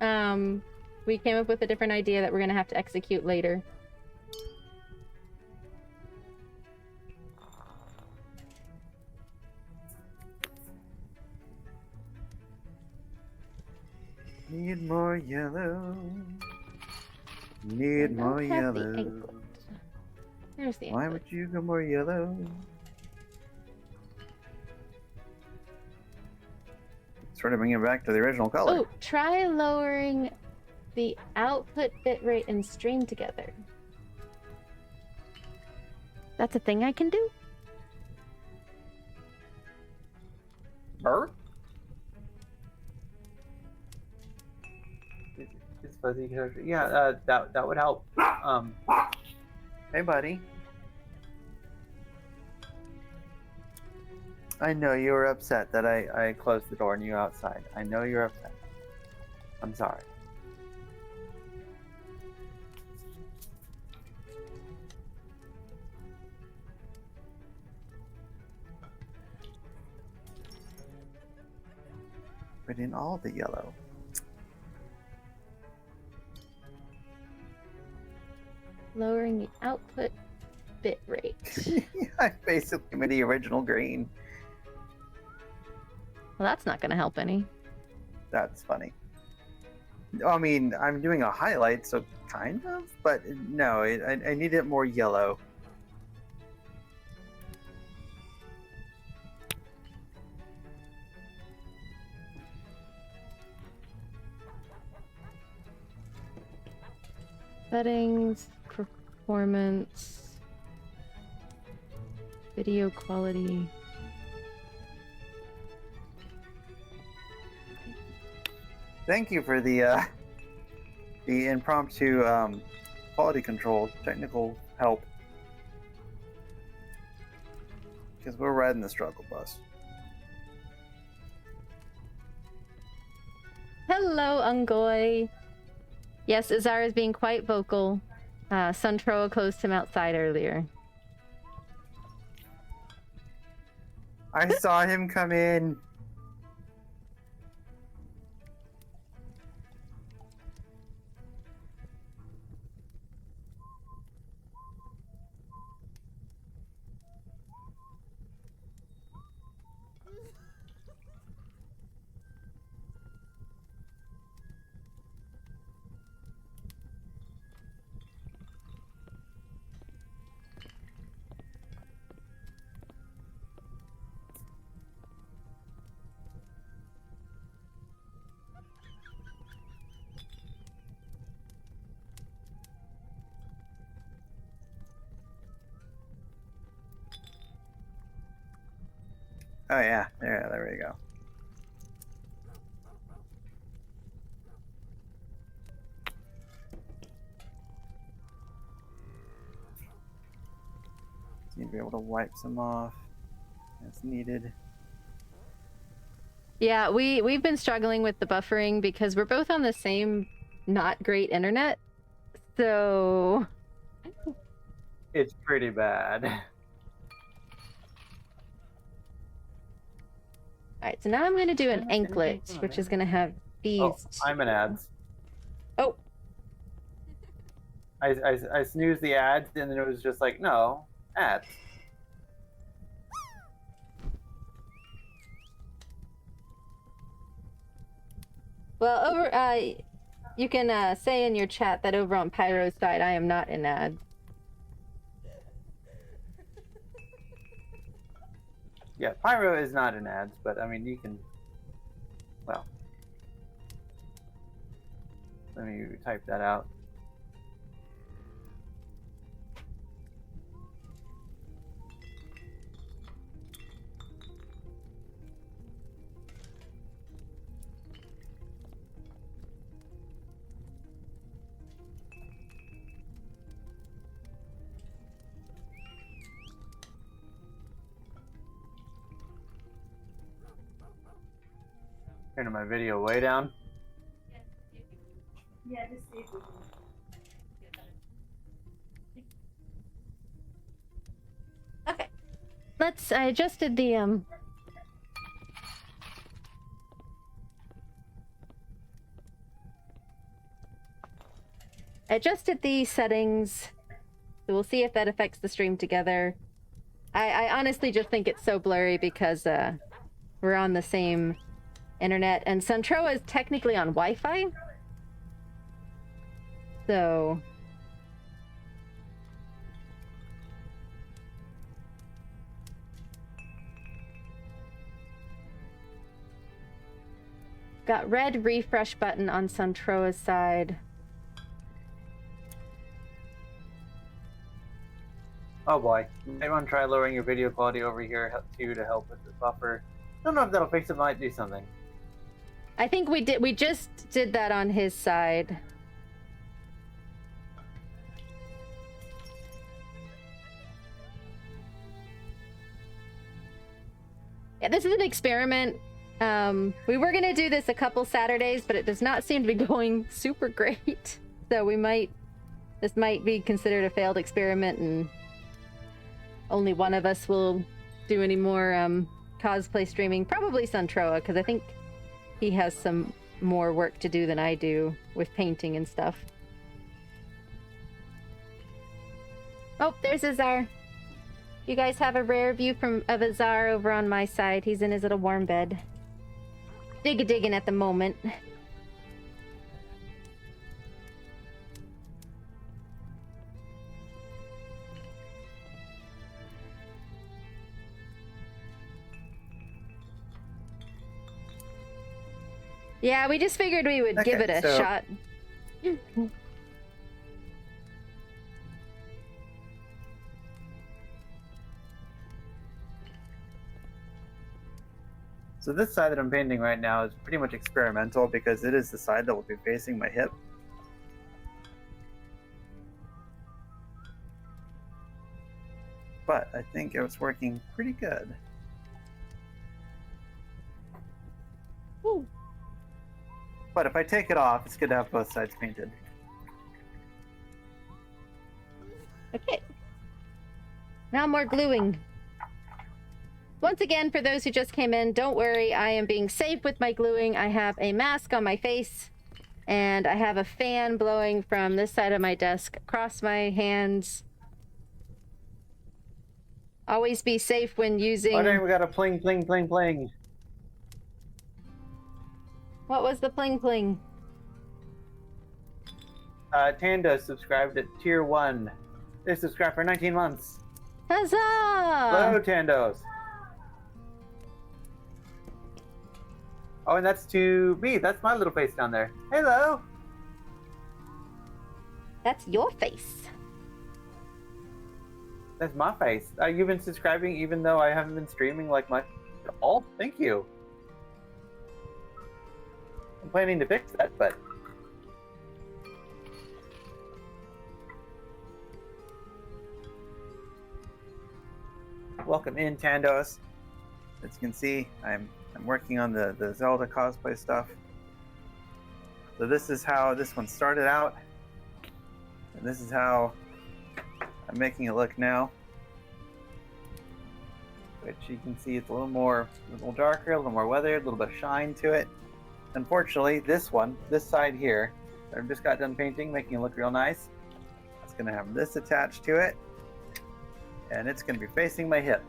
We came up with a different idea that we're gonna have to execute later. Need more yellow. Need more yellow. There's the Why anklet. would you go more yellow? Sort of bring it back to the original color. Oh, try lowering the output bitrate and stream together. That's a thing I can do? Burr? It's fuzzy character. Yeah, that would help. Hey, buddy. I know you were upset that I closed the door and you were outside. I know you're upset. I'm sorry. But in all the yellow. Lowering the output bitrate. I basically made the original green. Well, that's not going to help any. That's funny. I mean, I'm doing a highlight, so kind of, but no, I need it more yellow. Settings, performance, video quality. Thank you for the impromptu quality control technical help, because we're riding the struggle bus. Hello, Ungoy. Yes, Azar is being quite vocal. Sontrowa closed him outside earlier. I saw him come in. Oh yeah, there we go. Need to be able to wipe some off as needed. Yeah, we've been struggling with the buffering because we're both on the same not great internet. So It's pretty bad. Alright, so now I'm going to do an anklet, which is going to have these. Oh, I'm an ads. Oh. I snoozed the ads, and then it was just like, no, ads. Well, over, you can say in your chat that over on Pyro's side, I am not an ad. Yeah, Pyro is not an ads, but I mean, you can, well, let me type that out. Turning my video way down. Yeah, just save it. Okay. I adjusted the adjusted the settings. So we'll see if that affects the stream together. I honestly just think it's so blurry because we're on the same internet, and Sontrowa is technically on Wi-Fi. So got red refresh button on Sontrowa's side. Oh boy. Might want to try lowering your video quality over here too to help with the buffer. Don't know if that'll fix it, might do something. I think we just did that on his side. Yeah, this is an experiment. We were gonna do this a couple Saturdays, but it does not seem to be going super great. So this might be considered a failed experiment, and only one of us will do any more cosplay streaming. Probably Sontrowa, because I think he has some more work to do than I do with painting and stuff. Oh, there's Azar. You guys have a rare view of Azar over on my side. He's in his little warm bed. Digging at the moment. Yeah, we just figured we would give it a shot. So this side that I'm painting right now is pretty much experimental because it is the side that will be facing my hip. But I think it was working pretty good. Ooh. But if I take it off, it's good to have both sides painted. Okay. Now more gluing. Once again, for those who just came in, don't worry, I am being safe with my gluing. I have a mask on my face, and I have a fan blowing from this side of my desk across my hands. Always be safe when using... Oh, dang, we got a pling, pling, pling, pling. What was the pling, pling? Tanda subscribed at tier 1. They subscribed for 19 months. Huzzah! Hello, Tandos. Oh, and that's to me. That's my little face down there. Hello. That's your face. That's my face. You've been subscribing even though I haven't been streaming like much at all? Thank you. I'm planning to fix that, but... Welcome in, Tandos. As you can see, I'm working on the Zelda cosplay stuff. So this is how this one started out. And this is how I'm making it look now. Which you can see it's a little darker, a little more weathered, a little bit of shine to it. Unfortunately, this side here, that I've just got done painting, making it look real nice. It's gonna have this attached to it. And it's gonna be facing my hip.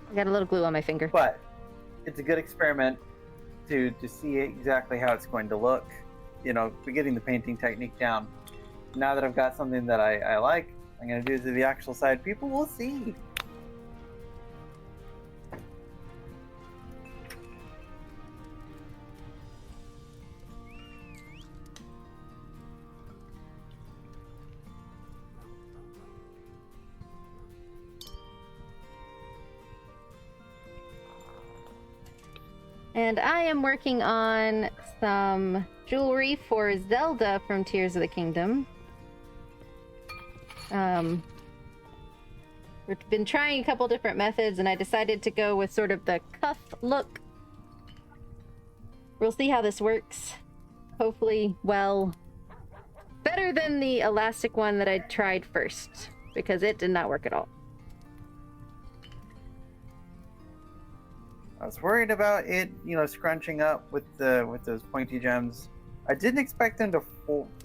I got a little glue on my finger. But it's a good experiment to see exactly how it's going to look. You know, getting the painting technique down. Now that I've got something that I like, I'm going to do it to the actual side. People will see. And I am working on some jewelry for Zelda from Tears of the Kingdom. We've been trying a couple different methods, and I decided to go with sort of the cuff look. We'll see how this works. Hopefully, well, better than the elastic one that I tried first, because it did not work at all. I was worried about it, you know, scrunching up with those pointy gems. I didn't expect them to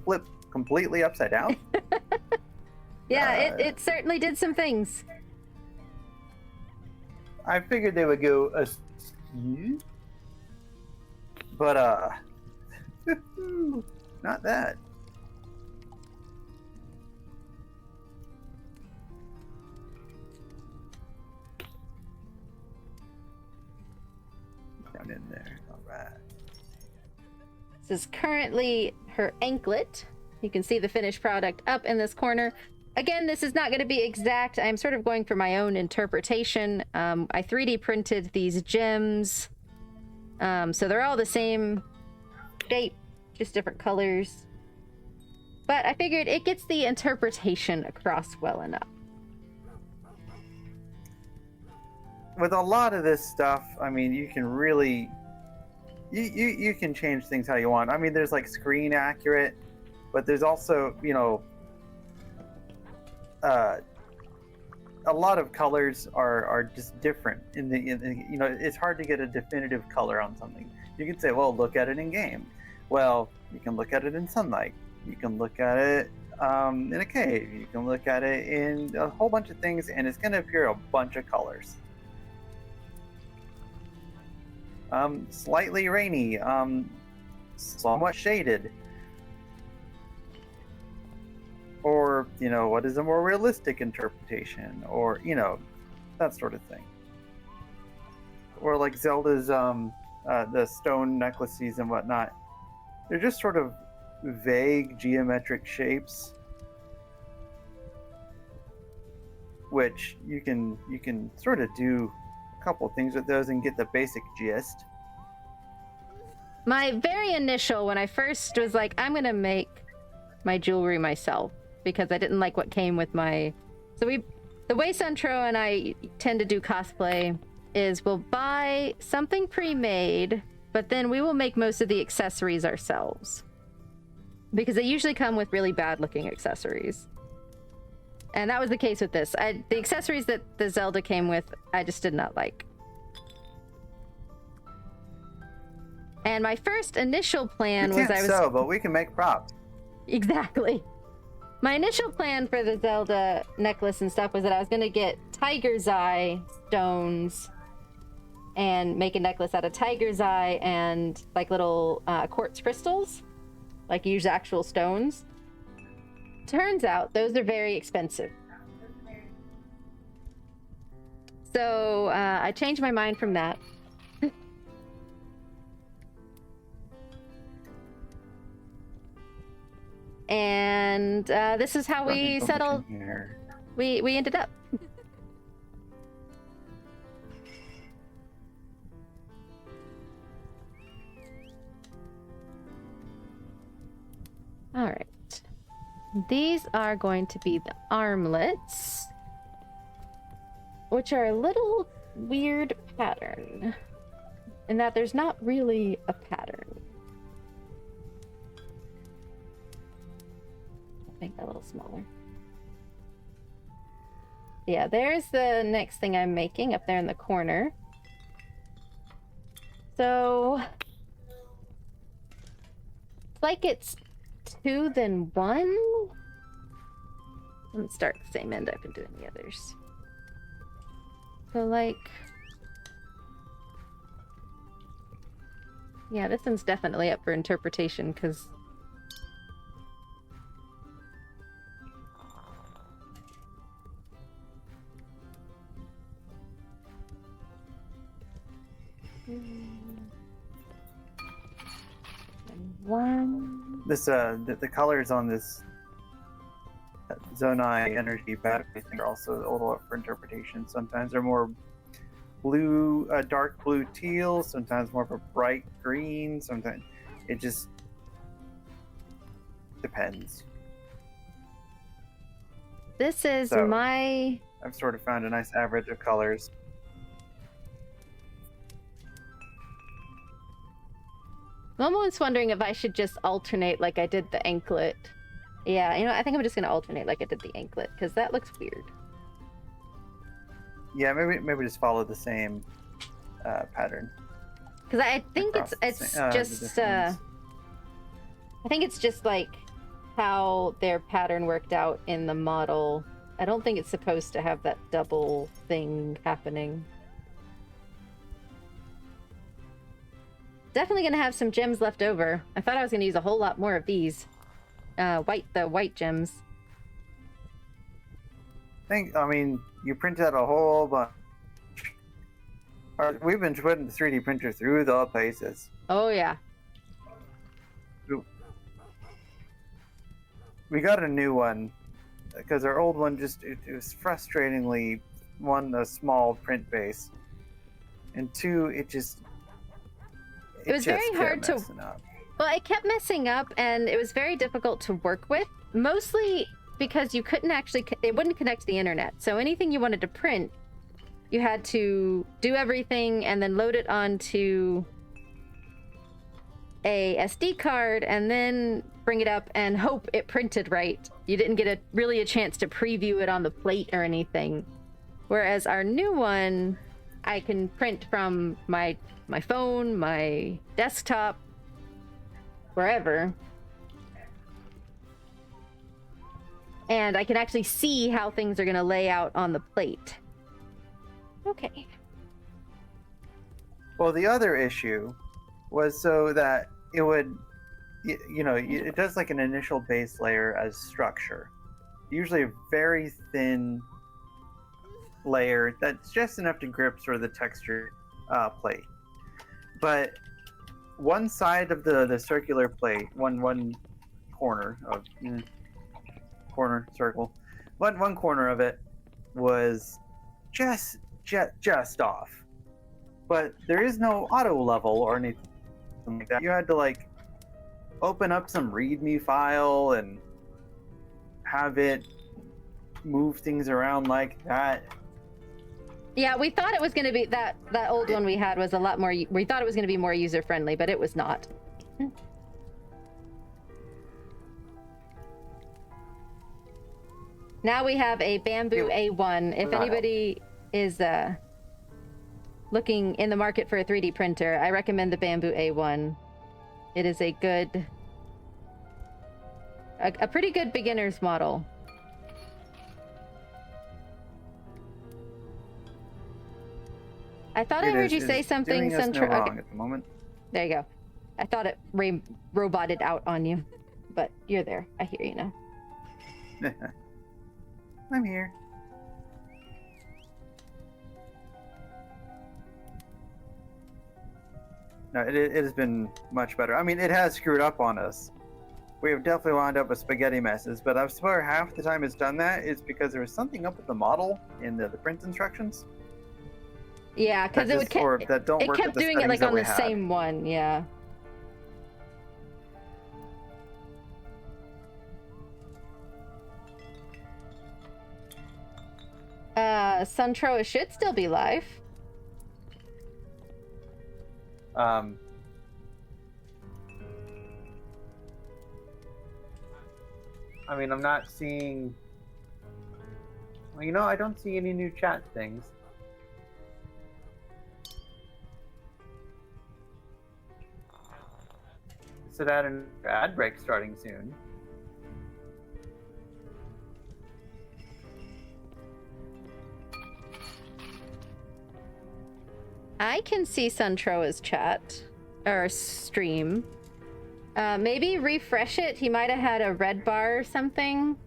flip completely upside down. Yeah, it certainly did some things. I figured they would go askew, but not that. Down in there. All right. This is currently her anklet. You can see the finished product up in this corner. Again, this is not going to be exact. I'm sort of going for my own interpretation. I 3D printed these gems. So they're all the same shape, just different colors. But I figured it gets the interpretation across well enough. With a lot of this stuff, I mean, you can really... You can change things how you want. I mean, there's like screen accurate, but there's also, you know, a lot of colors are just different in the you know, it's hard to get a definitive color on something. You can say, well, look at it in game. Well, you can look at it in sunlight. You can look at it in a cave. You can look at it in a whole bunch of things, and it's going to appear a bunch of colors. Slightly rainy, somewhat shaded. Or, you know, what is a more realistic interpretation? Or, you know, that sort of thing. Or like Zelda's, the stone necklaces and whatnot. They're just sort of vague geometric shapes. Which you can sort of do a couple things with those and get the basic gist. My very initial, when I first was like, I'm going to make my jewelry myself, because I didn't like what came with my... So the way Sontro and I tend to do cosplay is we'll buy something pre-made, but then we will make most of the accessories ourselves. Because they usually come with really bad looking accessories. And that was the case with this. The accessories that the Zelda came with, I just did not like. And my first initial plan was I was... sew, but we can make props. Exactly. My initial plan for the Zelda necklace and stuff was that I was going to get tiger's eye stones and make a necklace out of tiger's eye and like little quartz crystals, like use actual stones. Turns out those are very expensive. So I changed my mind from that. And this is how we settled. We ended up. All right. These are going to be the armlets, which are a little weird pattern in that there's not really a pattern. Make that a little smaller. Yeah, there's the next thing I'm making up there in the corner. So, it's like it's 2 then 1. Let's start the same end I've been doing the others. So like, yeah, this one's definitely up for interpretation because this the colors on this Zonai energy battery thing are also a little up for interpretation. Sometimes they're more blue, dark blue teal, sometimes more of a bright green, sometimes it just depends. This is so, my... I've sort of found a nice average of colors. I'm almost wondering if I should just alternate like I did the anklet. Yeah, you know, I think I'm just going to alternate like I did the anklet, because that looks weird. Yeah, maybe just follow the same pattern. Because I think it's just I think it's just like how their pattern worked out in the model. I don't think it's supposed to have that double thing happening. Definitely gonna have some gems left over. I thought I was gonna use a whole lot more of these. The white gems. I mean, you print out a whole bunch. We've been putting the 3D printer through the paces. Oh yeah. We got a new one because our old one just it was frustratingly, one, a small print base, and two, it was very hard to. Well, it kept messing up, and it was very difficult to work with. Mostly because you couldn't actually, it wouldn't connect to the internet. So anything you wanted to print, you had to do everything and then load it onto a SD card and then bring it up and hope it printed right. You didn't get really a chance to preview it on the plate or anything. Whereas our new one, I can print from my phone, my desktop, wherever. And I can actually see how things are going to lay out on the plate. Okay. Well, the other issue was so that it would, it does like an initial base layer as structure. Usually a very thin layer that's just enough to grip sort of the texture plate. But one side of the circular plate, one corner of corner circle, one corner of it was just off. But there is no auto level or anything like that. You had to like open up some README file and have it move things around like that. Yeah, we thought it was going to be that old one we had was a lot more. We thought it was going to be more user friendly, but it was not. Now we have a Bamboo A1. If anybody is looking in the market for a 3D printer, I recommend the Bamboo A1. It is a pretty good beginner's model. I thought I heard you say something. Wrong at the moment. There you go. I thought it roboted out on you, but you're there. I hear you now. I'm here. No, it has been much better. I mean, it has screwed up on us. We have definitely wound up with spaghetti messes, but I swear half the time it's done that is because there was something up with the model in the print instructions. Yeah, because it kept doing it like on the same one, yeah. Sontrowa should still be live. I mean, I'm not seeing. Well, I don't see any new chat things. So that an ad break starting soon. I can see Sontrowa's chat or stream. Maybe refresh it. He might have had a red bar or something.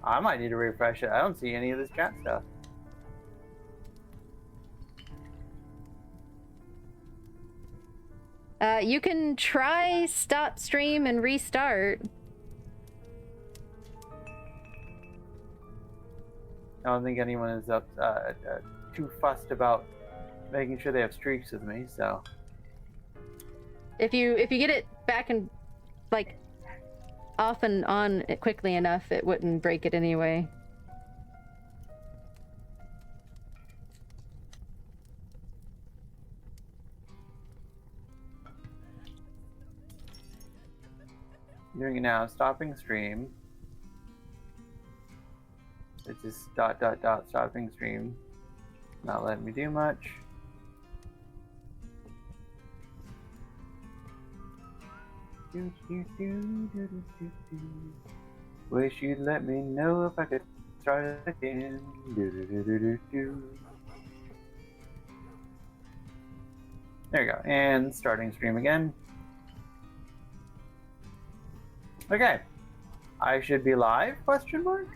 I might need to refresh it. I don't see any of this chat stuff. You can try stop stream and restart. I don't think anyone is too fussed about making sure they have streaks with me, so. If you get it back and like off and on quickly enough, it wouldn't break it anyway. Doing it now, stopping stream. It's just ... stopping stream. Not letting me do much. Wish you'd let me know if I could start it again. There you go. And starting stream again. Okay. I should be live? Question mark?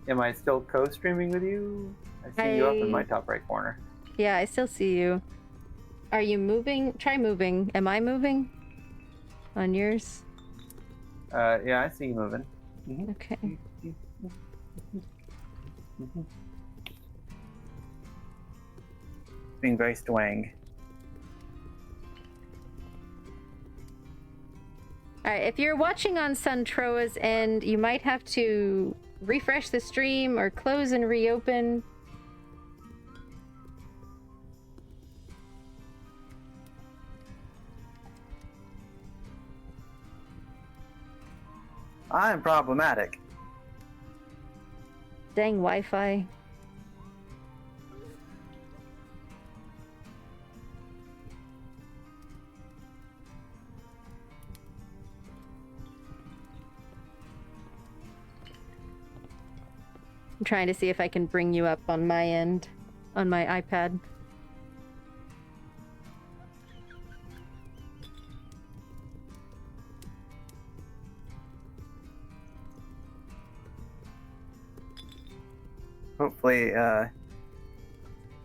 Am I still co-streaming with you? I see you up in my top right corner. Yeah, I still see you. Are you moving? Try moving. Am I moving? On yours? Yeah, I see you moving. Mm-hmm. Okay. Mm-hmm. Being very swang. Alright, if you're watching on Sontrowa's end, you might have to refresh the stream or close and reopen. I'm problematic. Dang Wi-Fi. I'm trying to see if I can bring you up on my end, on my iPad. Hopefully,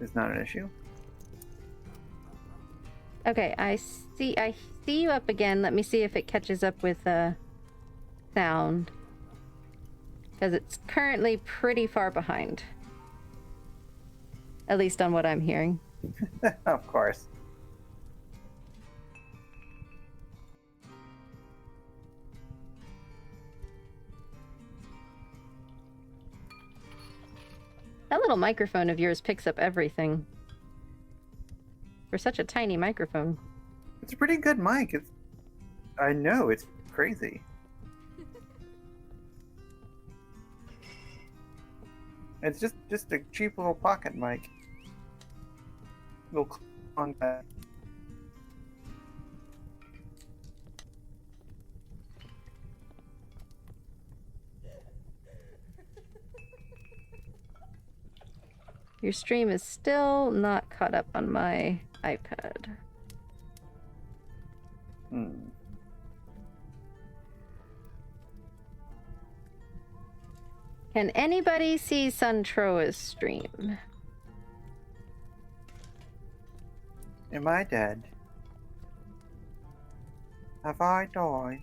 it's not an issue. Okay, I see you up again. Let me see if it catches up with sound. Because it's currently pretty far behind. At least on what I'm hearing. Of course. That little microphone of yours picks up everything. For such a tiny microphone. It's a pretty good mic. I know, it's crazy. It's just a cheap little pocket mic. Little compact. Your stream is still not caught up on my iPad. Can anybody see Sontrowa's stream? Am I dead? Have I died?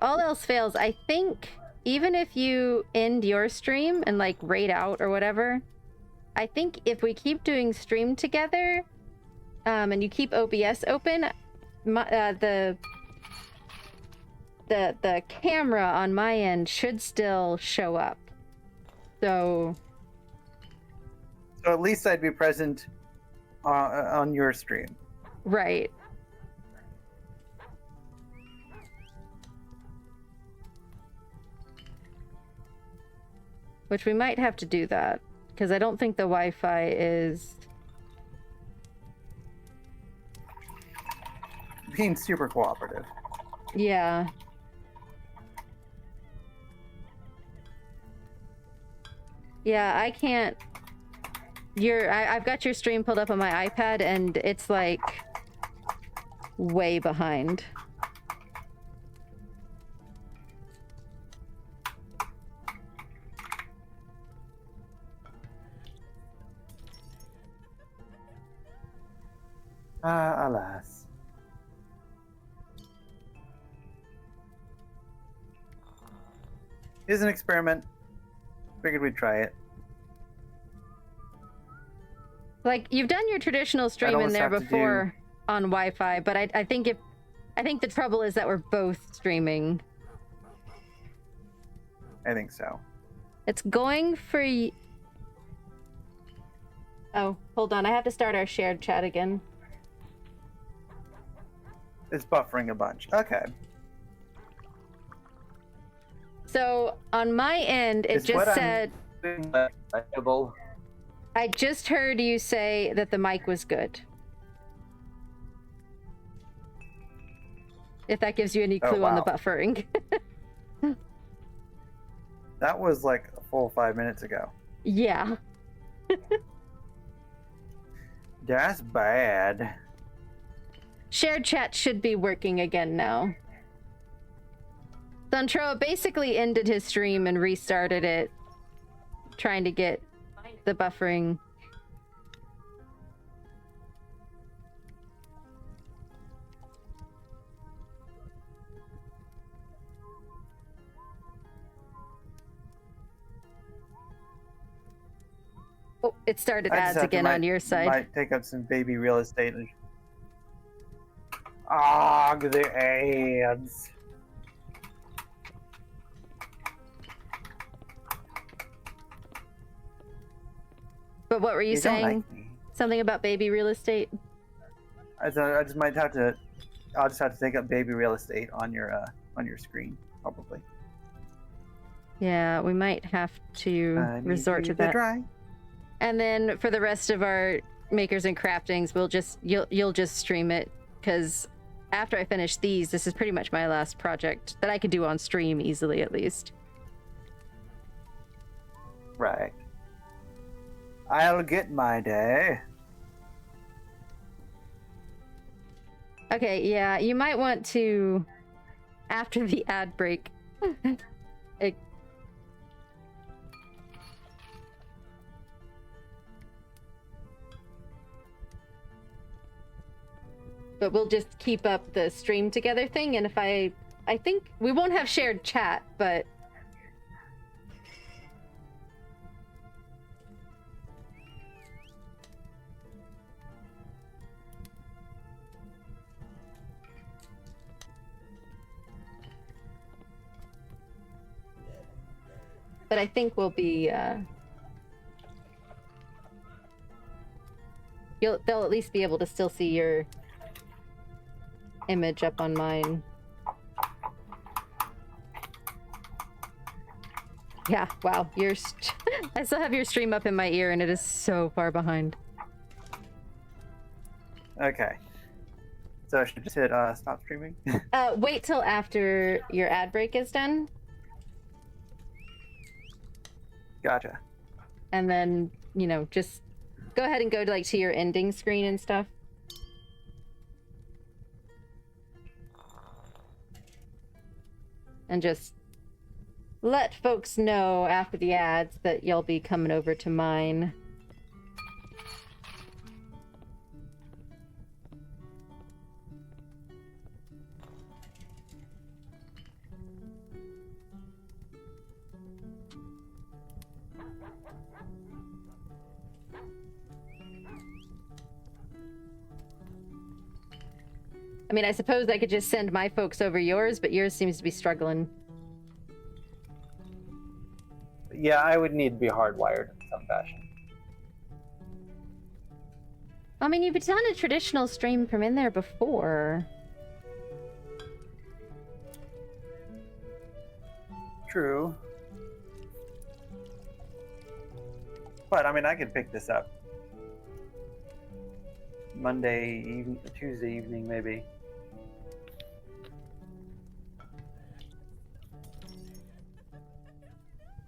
All else fails, I think even if you end your stream and like raid out or whatever, I think if we keep doing stream together, and you keep OBS open, the camera on my end should still show up. So at least I'd be present on your stream. Right. Which we might have to do that, because I don't think the Wi-Fi is... being super cooperative. Yeah. Yeah, I can't... I've got your stream pulled up on my iPad, and it's like... way behind. Alas. Here's an experiment. Figured we'd try it. Like, you've done your traditional stream in there before on Wi-Fi, but I think the trouble is that we're both streaming. I think so. It's going for... Oh, hold on. I have to start our shared chat again. It's buffering a bunch. Okay. So on my end, it just said. I just heard you say that the mic was good. If that gives you any clue on the buffering. That was like a full 5 minutes ago. Yeah. That's bad. Shared chat should be working again now. Sontrowa basically ended his stream and restarted it, trying to get the buffering. Oh, it started ads again on your side. Might take up some baby real estate. Ah, the ads. But what were you saying? Like something about baby real estate? I just might have to. I'll just have to take up baby real estate on your screen, probably. Yeah, we might have to resort to that. Dry. And then for the rest of our makers and craftings, you'll just stream it, because after I finish these, this is pretty much my last project that I could do on stream easily, at least. Right. I'll get my day. Okay, yeah, you might want to, after the ad break, but we'll just keep up the stream together thing, and if I think we won't have shared chat, but I think we'll be they'll at least be able to still see your image up on mine. Yeah, wow, I still have your stream up in my ear and it is so far behind. Okay. So I should just hit stop streaming? Wait till after your ad break is done. Gotcha. And then, just go ahead and go to your ending screen and stuff. And just let folks know after the ads that you'll be coming over to mine. I mean, I suppose I could just send my folks over yours, but yours seems to be struggling. Yeah, I would need to be hardwired in some fashion. I mean, you've done a traditional stream from in there before. True. But, I mean, I could pick this up Monday evening, Tuesday evening, maybe.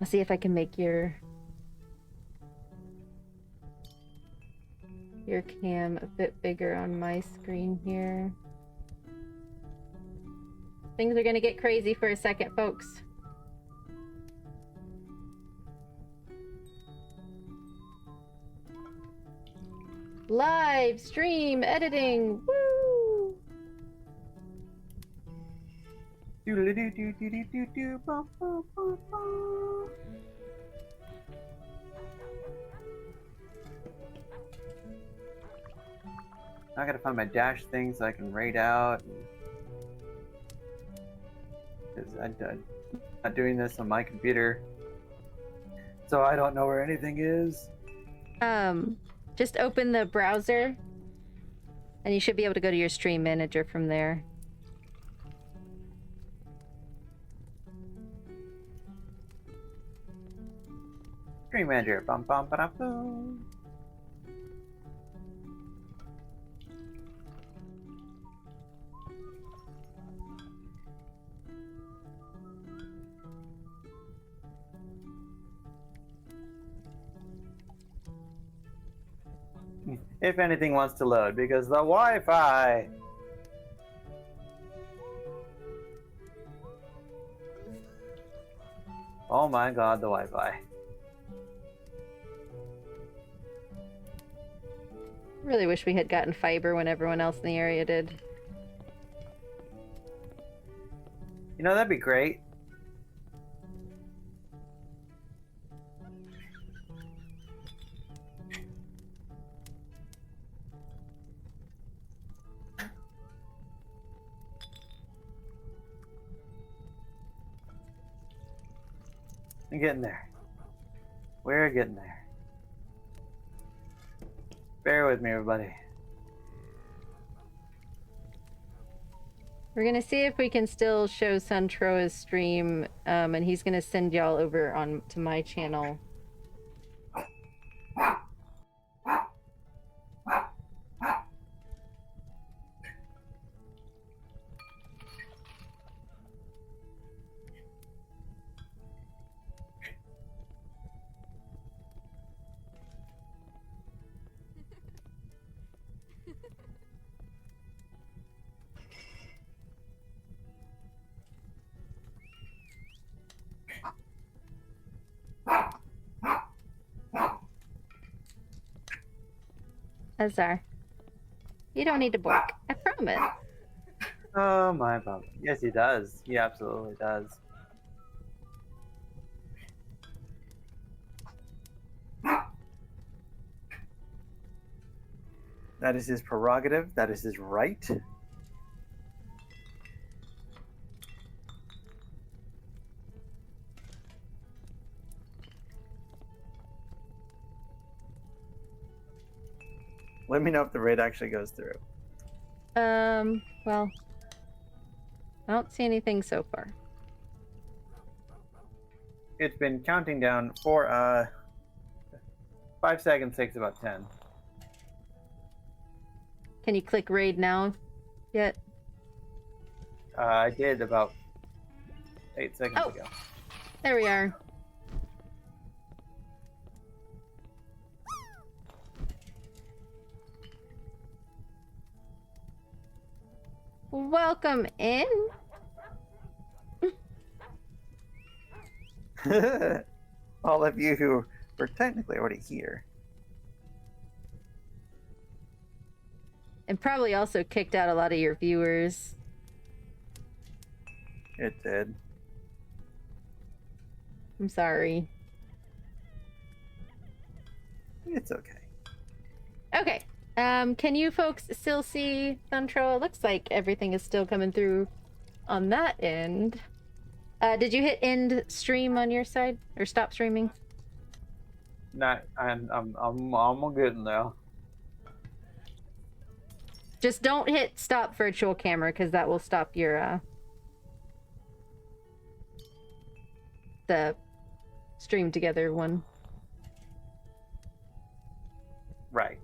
I'll see if I can make your cam a bit bigger on my screen here. Things are gonna get crazy for a second, folks. Live stream editing. Woo! I gotta find my dash thing so I can raid out. Because I'm not doing this on my computer, so I don't know where anything is. Just open the browser, and you should be able to go to your stream manager from there. Stream manager. Bum bum ba boom. If anything wants to load, because the Wi-Fi. Oh my god, the Wi-Fi. Really wish we had gotten fiber when everyone else in the area did. You know, that'd be great. I'm getting there. We're getting there. Bear with me, everybody. We're gonna see if we can still show Sontrowa's stream, and he's gonna send y'all over on to my channel. Azar, you don't need to bark. I promise. Oh my god. Yes, he does. He absolutely does. That is his prerogative. That is his right. Let me know if the raid actually goes through. Well, I don't see anything so far. It's been counting down for 5 seconds takes about 10. Can you click raid now yet? I did about 8 seconds ago. There we are. Welcome in. All of you who were technically already here. And probably also kicked out a lot of your viewers. It did. I'm sorry. It's okay. Okay. Can you folks still see Sontro? It looks like everything is still coming through on that end. Did you hit end stream on your side or stop streaming? Not, I'm getting there. Just don't hit stop virtual camera because that will stop your the stream together one. Right.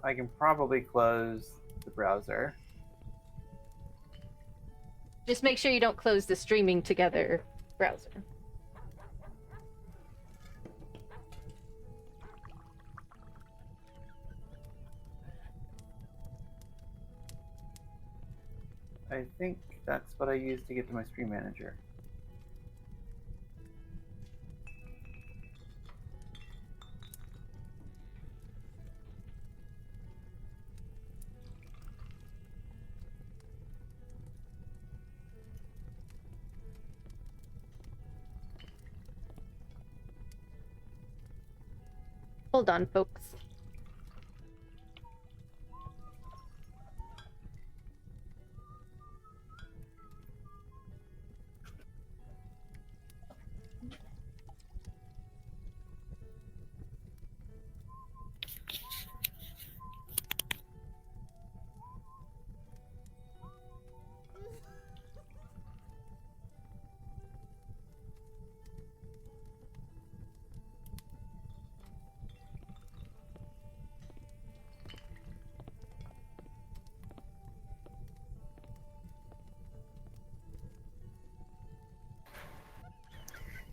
I can probably close the browser. Just make sure you don't close the streaming together browser. I think that's what I use to get to my stream manager. Hold on, folks.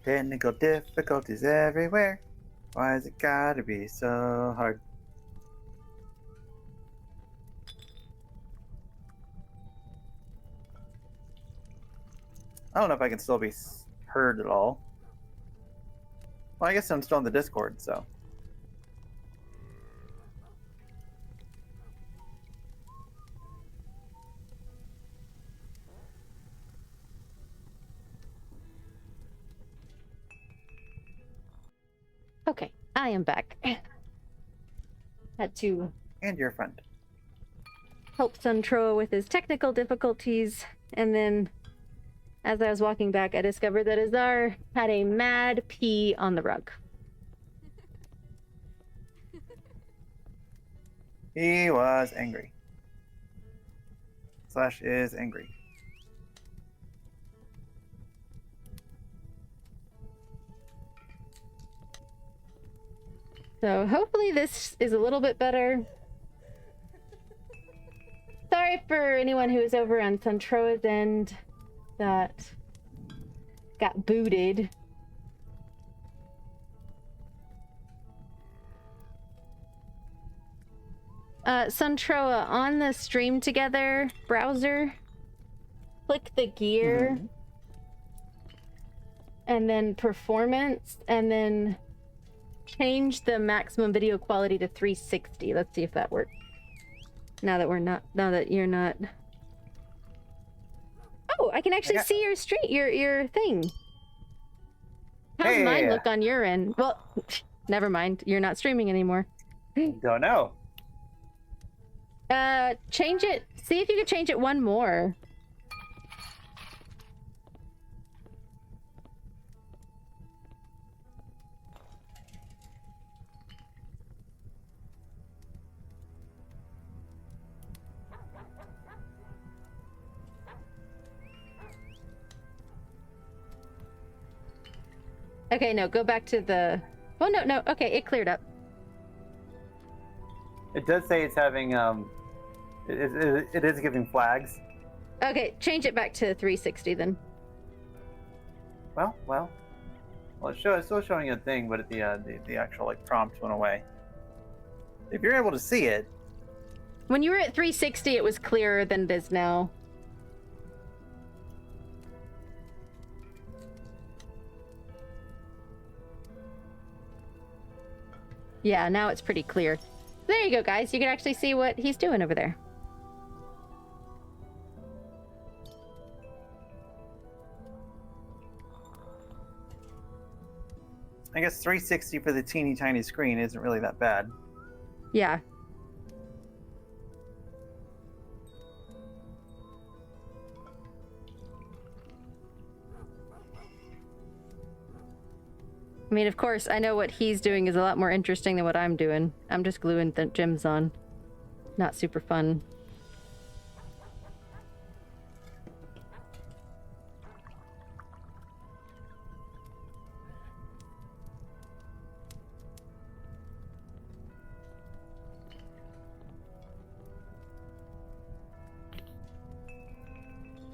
Technical difficulties everywhere. Why is it gotta be so hard? I don't know if I can still be heard at all. Well, I guess I'm still on the Discord, so. Okay, I am back. Had to And your friend. help Sontrowa with his technical difficulties, and then as I was walking back, I discovered that Azar had a mad pee on the rug. He was angry. Slash is angry. So hopefully this is a little bit better. Sorry for anyone who was over on Sontrowa's end that got booted. Sontrowa, on the stream together browser, click the gear and then performance, and then change the maximum video quality to 360. Let's see if that works. Now that you're not. Oh, I can actually see your stream, your thing. How's mine look on your end? Well, never mind. You're not streaming anymore. Don't know. Change it. See if you can change it one more. Okay, no, go back to the... Oh, no, okay, it cleared up. It does say it's having, it is giving flags. Okay, change it back to 360 then. Well, it's still showing a thing, but the actual, like, prompt went away. If you're able to see it... When you were at 360, it was clearer than it is now. Yeah, now it's pretty clear. There you go, guys. You can actually see what he's doing over there. I guess 360 for the teeny tiny screen isn't really that bad. Yeah. I mean, of course, I know what he's doing is a lot more interesting than what I'm doing. I'm just gluing the gems on. Not super fun.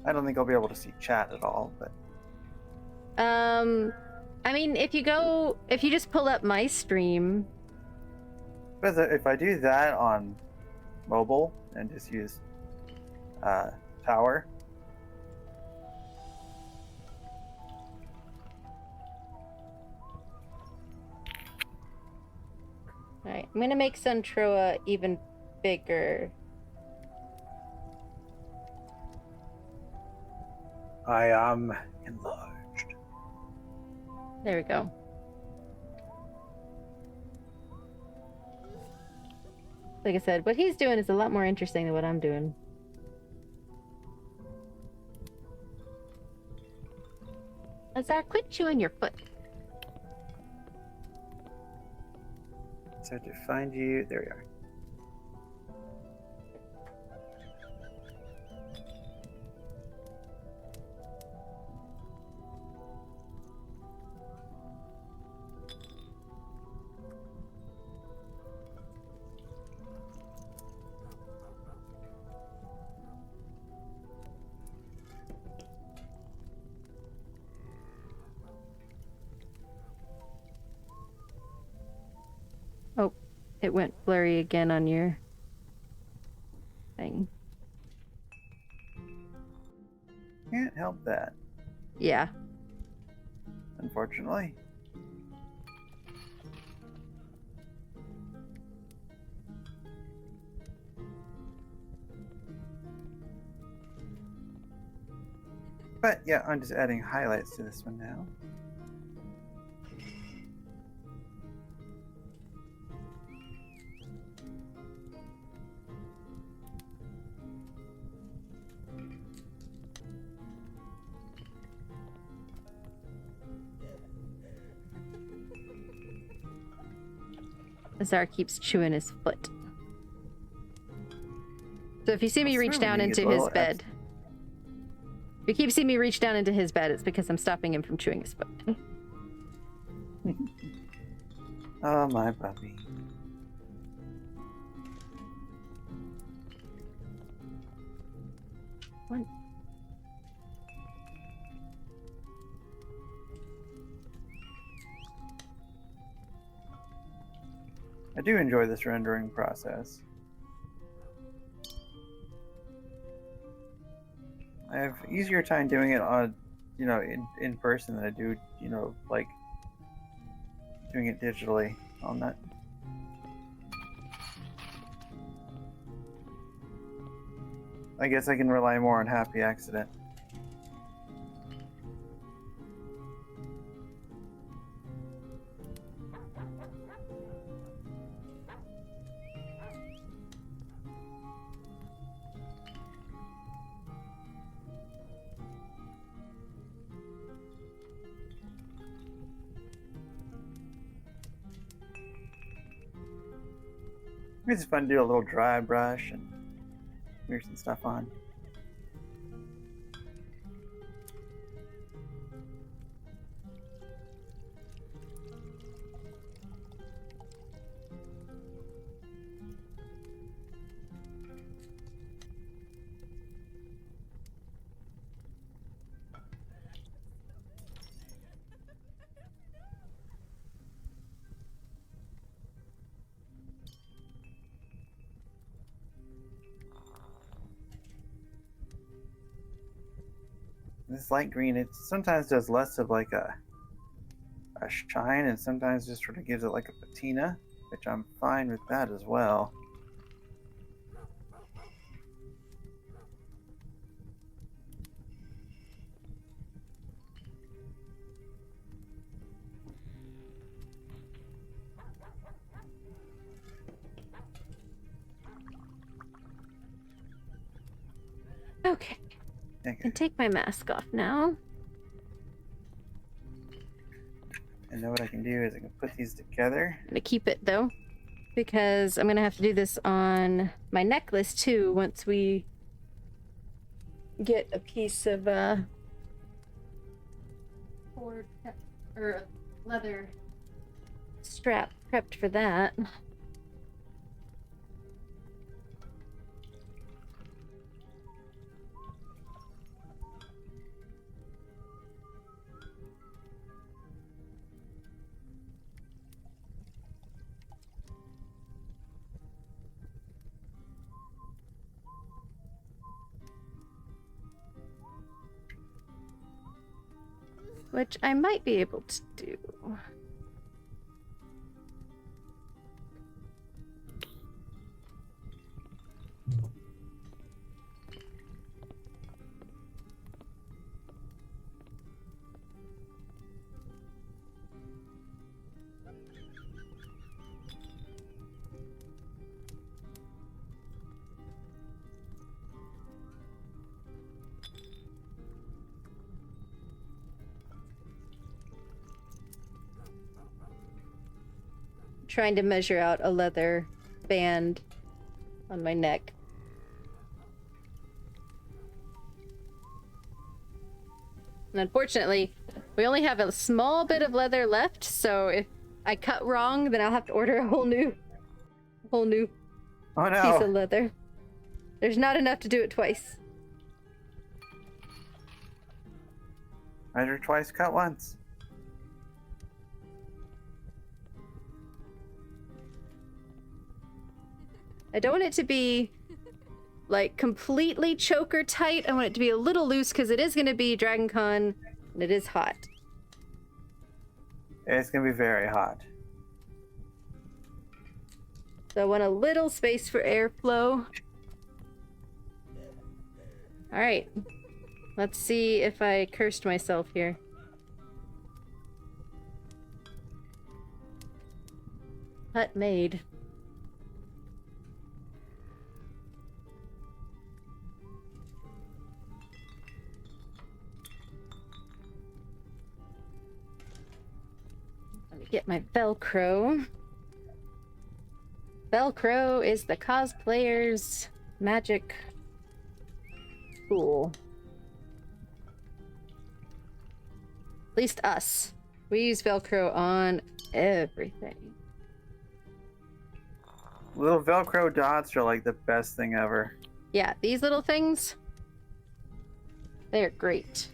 I don't think I'll be able to see chat at all, but... I mean, if you just pull up my stream... But if I do that on mobile and just use Tower... Alright, I'm gonna make Sontrowa even bigger. I am enlarged. There we go. Like I said, what he's doing is a lot more interesting than what I'm doing. Azar, quit chewing your foot. So to find you, there we are. it went blurry again on your thing. Can't help that, Yeah. unfortunately. But yeah, I'm just adding highlights to this one now. Azar keeps chewing his foot. So if you see me reach down into his bed, if you keep seeing me reach down into his bed, it's because I'm stopping him from chewing his foot. Oh, my puppy. What? I do enjoy this rendering process. I have easier time doing it on, in person than I do, like doing it digitally on that. I guess I can rely more on happy accident. It's fun to do a little dry brush and smear some stuff on. This light green, it sometimes does less of like a shine and sometimes just sort of gives it like a patina, which I'm fine with that as well. Okay. I can take my mask off now. And then what I can do is I can put these together. I'm gonna keep it though, because I'm gonna have to do this on my necklace too once we get a piece of cord or leather strap prepped for that. Which I might be able to do. Trying to measure out a leather band on my neck. And unfortunately, we only have a small bit of leather left, so if I cut wrong, then I'll have to order a whole new Oh no! piece of leather. There's not enough to do it twice. Measure twice, cut once. I don't want it to be like completely choker tight. I want it to be a little loose because it is going to be Dragon Con and it is hot. It's gonna be very hot. So I want a little space for airflow. All right. Let's see if I cursed myself here. Hut made. Let me get my Velcro. Velcro is the cosplayer's magic tool. At least us. We use Velcro on everything. Little Velcro dots are like the best thing ever. Yeah, these little things, they're great.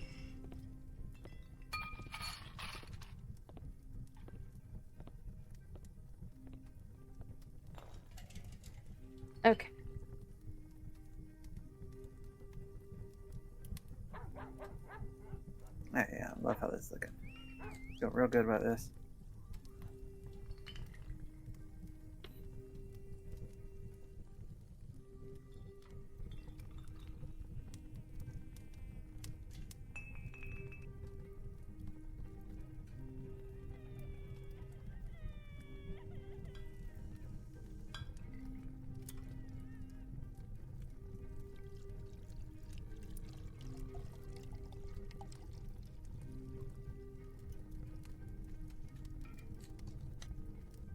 Okay. Yeah, I love how this is looking. Feel real good about this.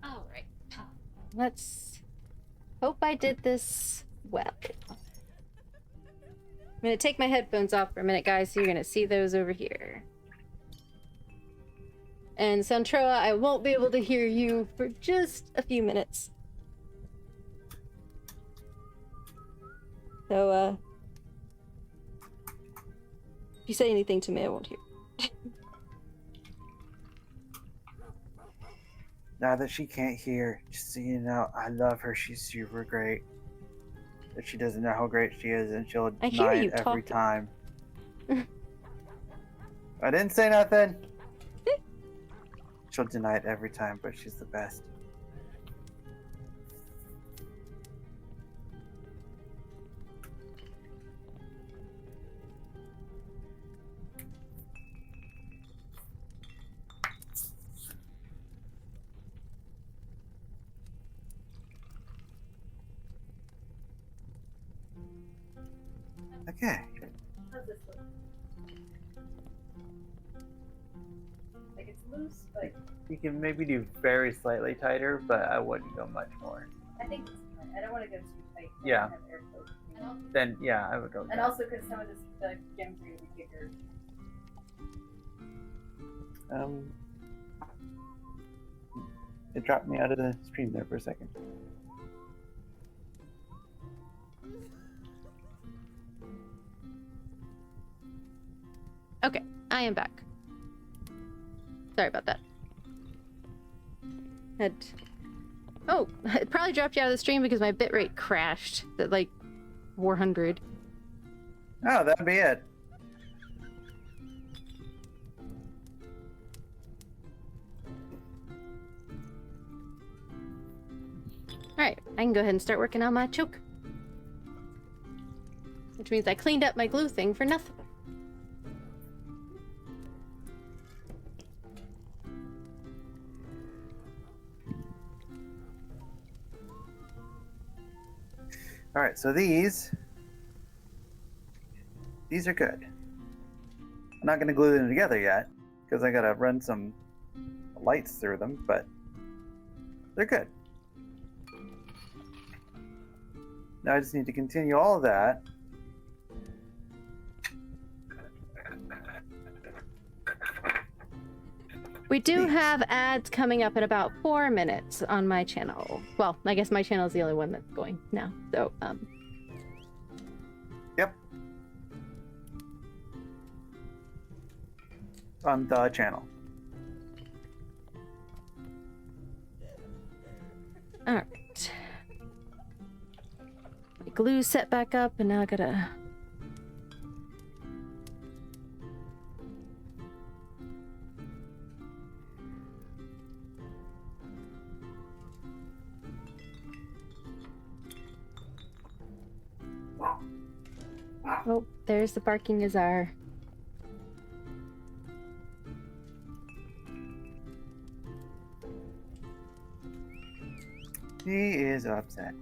All right. Let's hope I did this well. I'm gonna take my headphones off for a minute, guys, so you're gonna see those over here. And Sontrowa, I won't be able to hear you for just a few minutes. So, if you say anything to me, I won't hear. Now that she can't hear, just so you know, I love her. She's super great. But she doesn't know how great she is, and she'll I hear deny you it every talking. time. I didn't say nothing. She'll deny it every time, but she's the best. Okay. How's this look? Like it's loose, but You can maybe do very slightly tighter, but I wouldn't go much more. I think it's fine. I don't want to go too tight. Yeah. Have airflow. Then, yeah, I would go And down. also because some of this, the gems are going to be bigger. It dropped me out of the stream there for a second. Okay, I am back. Sorry about that. Oh, it probably dropped you out of the stream because my bitrate crashed at like 400. Oh, that'd be it. Alright, I can go ahead and start working on my choke. Which means I cleaned up my glue thing for nothing. All right, so these are good. I'm not going to glue them together yet because I got to run some lights through them, but they're good. Now I just need to continue all of that. We do have ads coming up in about 4 minutes on my channel. Well, I guess my channel is the only one that's going now. So, Yep. On the channel. all right. glue set back up, and now I gotta... Oh, there's the barking Azar. He is upset.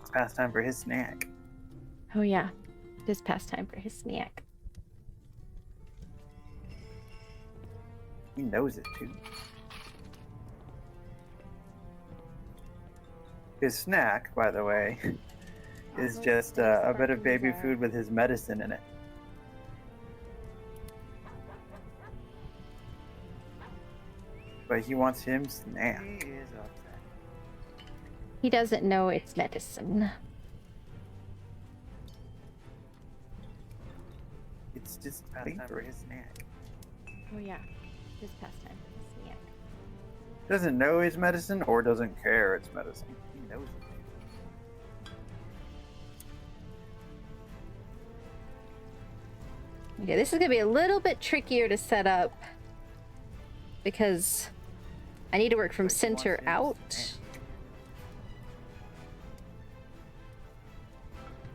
It's past time for his snack. Oh yeah, it is past time for his snack. He knows it too. His snack, by the way, is just a bit of baby food with his medicine in it. But he wants him snack. He is upset. He doesn't know it's medicine. It's just past time for his snack. Oh yeah, it is past time for his snack. Doesn't know it's medicine or doesn't care it's medicine. He knows it. Okay, this is gonna be a little bit trickier to set up because I need to work from center out.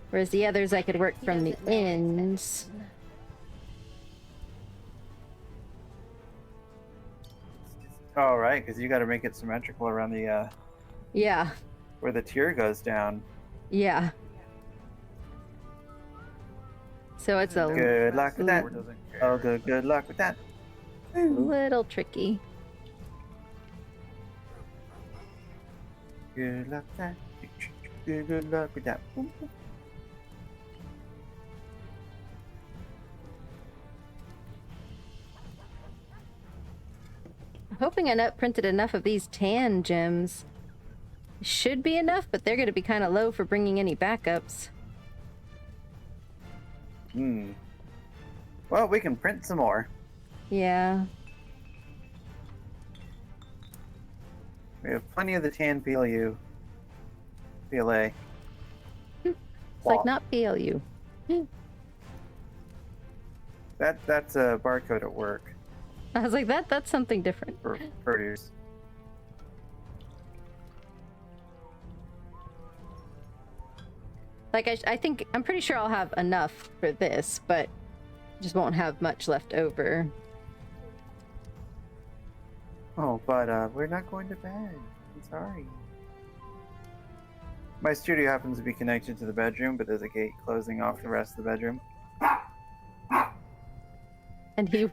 Whereas the others I could work from the ends. Oh, right, because you got to make it symmetrical around the Yeah, where the tier goes down. yeah. So it's a Good luck with that. Oh, good luck with that. little tricky. Good luck with that. Good luck with that. Boom, boom. I'm hoping I printed enough of these tan gems. Should be enough, but they're going to be kind of low for bringing any backups. Well, we can print some more. Yeah. We have plenty of the tan PLA. It's like not PLU. That's a barcode at work I was like, that's something different. for produce. Like, I'm pretty sure I'll have enough for this, but just won't have much left over. Oh, but we're not going to bed. I'm sorry. My studio happens to be connected to the bedroom, but there's a gate closing off the rest of the bedroom. And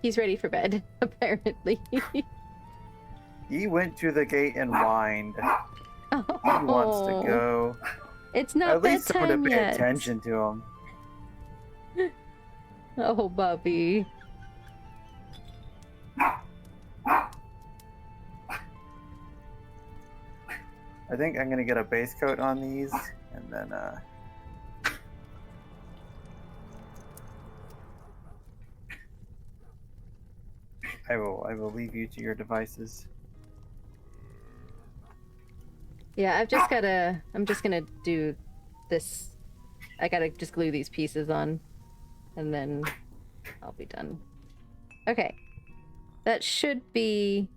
he's ready for bed, apparently. He went to the gate and whined. He wants to go. It's not At least someone to bedtime pay yet. attention to him. Oh, Bubby. I think I'm gonna get a base coat on these, and then I will leave you to your devices. Yeah, I'm just gonna do this. I gotta just glue these pieces on, and then I'll be done. Okay. That should be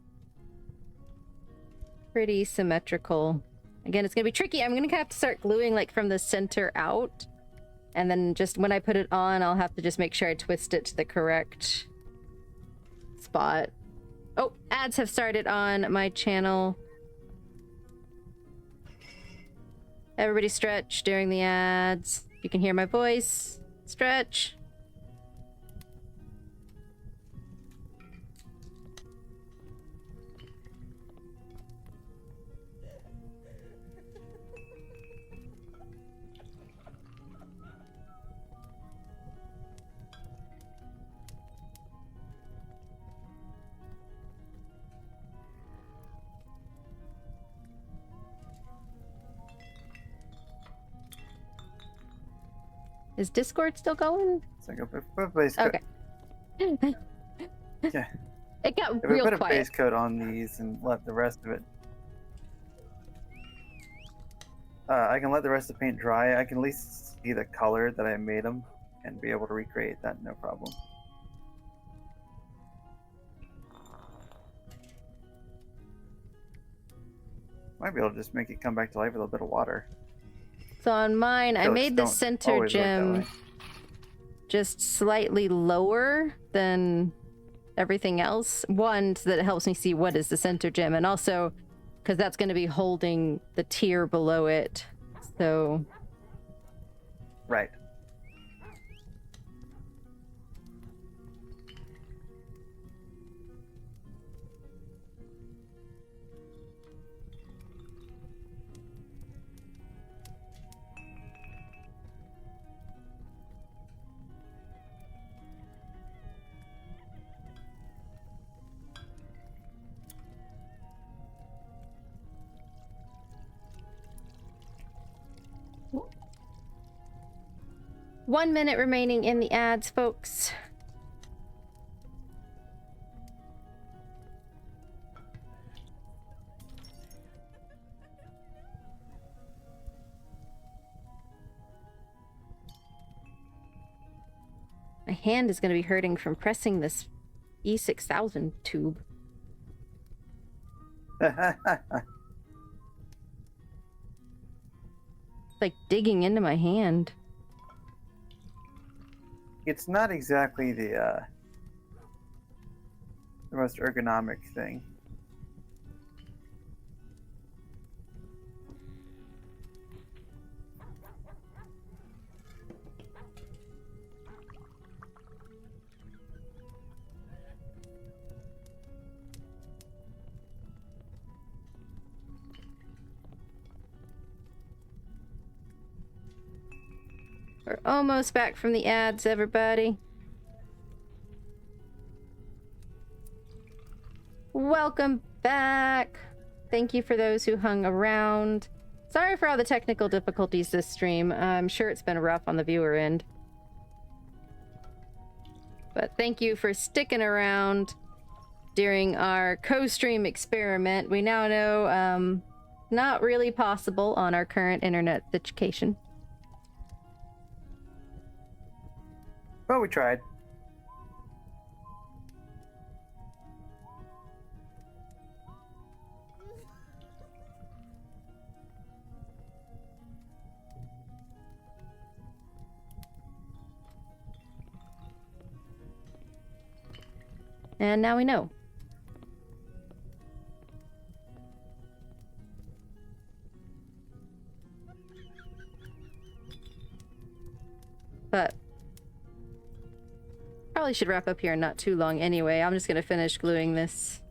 pretty symmetrical. Again, it's gonna be tricky. I'm gonna have to start gluing like from the center out. And then just when I put it on, I'll have to just make sure I twist it to the correct spot. Oh, ads have started on my channel. Everybody stretch during the ads. You can hear my voice. Stretch. Is Discord still going? It's like a base coat. Okay. Yeah. It got If we real put a quiet. base coat on these and let the rest of it, I can let the rest of the paint dry. I can at least see the color that I made them and be able to recreate that, no problem. Might be able to just make it come back to life with a little bit of water. So on mine, I made the don't center always work that gem way. just slightly lower than everything else. One, so that it helps me see what is the center gem, and also because that's going to be holding the tier below it. So Right. One minute remaining in the ads, folks. My hand is going to be hurting from pressing this E6000 tube. It's like digging into my hand. It's not exactly the most ergonomic thing. We're almost back from the ads, everybody. Welcome back. Thank you for those who hung around. Sorry for all the technical difficulties this stream. I'm sure it's been rough on the viewer end. But thank you for sticking around during our CoStream experiment. We now know not really possible on our current internet situation. But we tried. And now we know. But probably should wrap up here in not too long anyway. I'm just gonna finish gluing this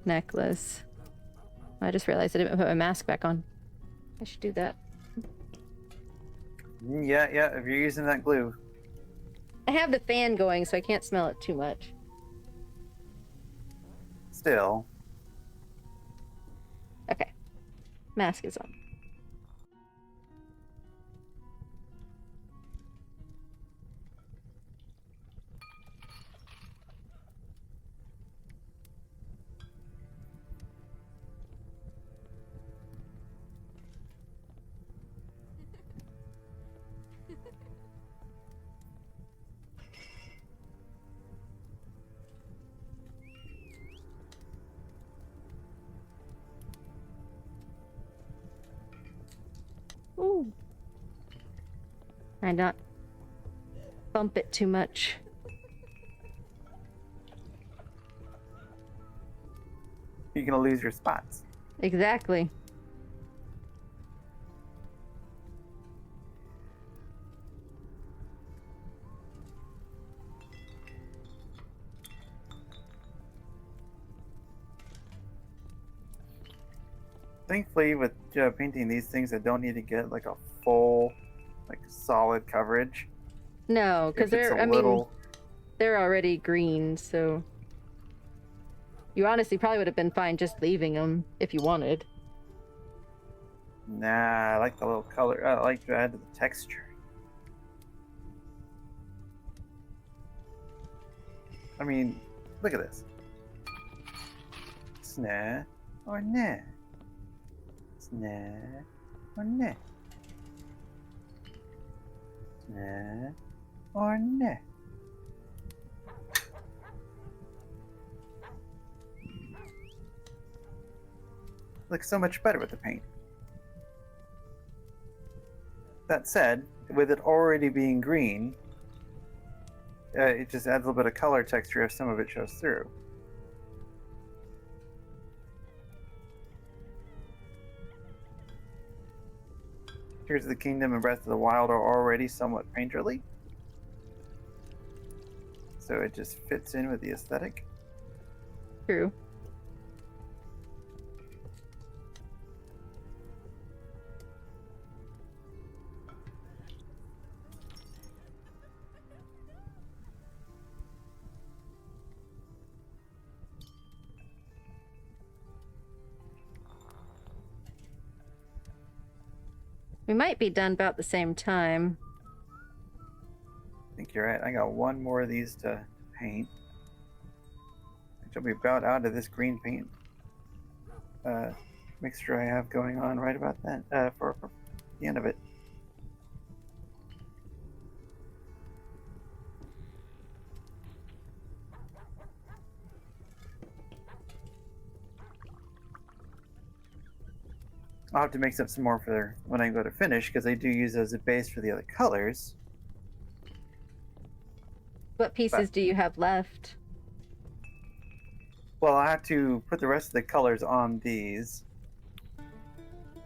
necklace. I just realized I didn't put my mask back on. I should do that. Yeah, if you're using that glue. I have the fan going, so I can't smell it too much. Still. Okay. Mask is on. Ooh. And not bump it too much. You're gonna lose your spots. Exactly. Thankfully, with painting these things, I don't need to get like a full, like solid coverage. No, because they're, I mean, they're already green, so you honestly probably would have been fine just leaving them if you wanted. Nah, I like the little color. I like to add to the texture. I mean, look at this. Snare or nah? Snare or nah? Snare or nah? Looks so much better with the paint. That said, with it already being green, it just adds a little bit of color texture if some of it shows through. Tears of the Kingdom and Breath of the Wild are already somewhat painterly, so it just fits in with the aesthetic. True. We might be done about the same time. I think you're right. I got one more of these to paint. I'll be about out of this green paint mixture I have going on right about that for the end of it. I'll have to mix up some more for when I go to finish, because I do use those as a base for the other colors. What pieces do you have left? Well, I have to put the rest of the colors on these.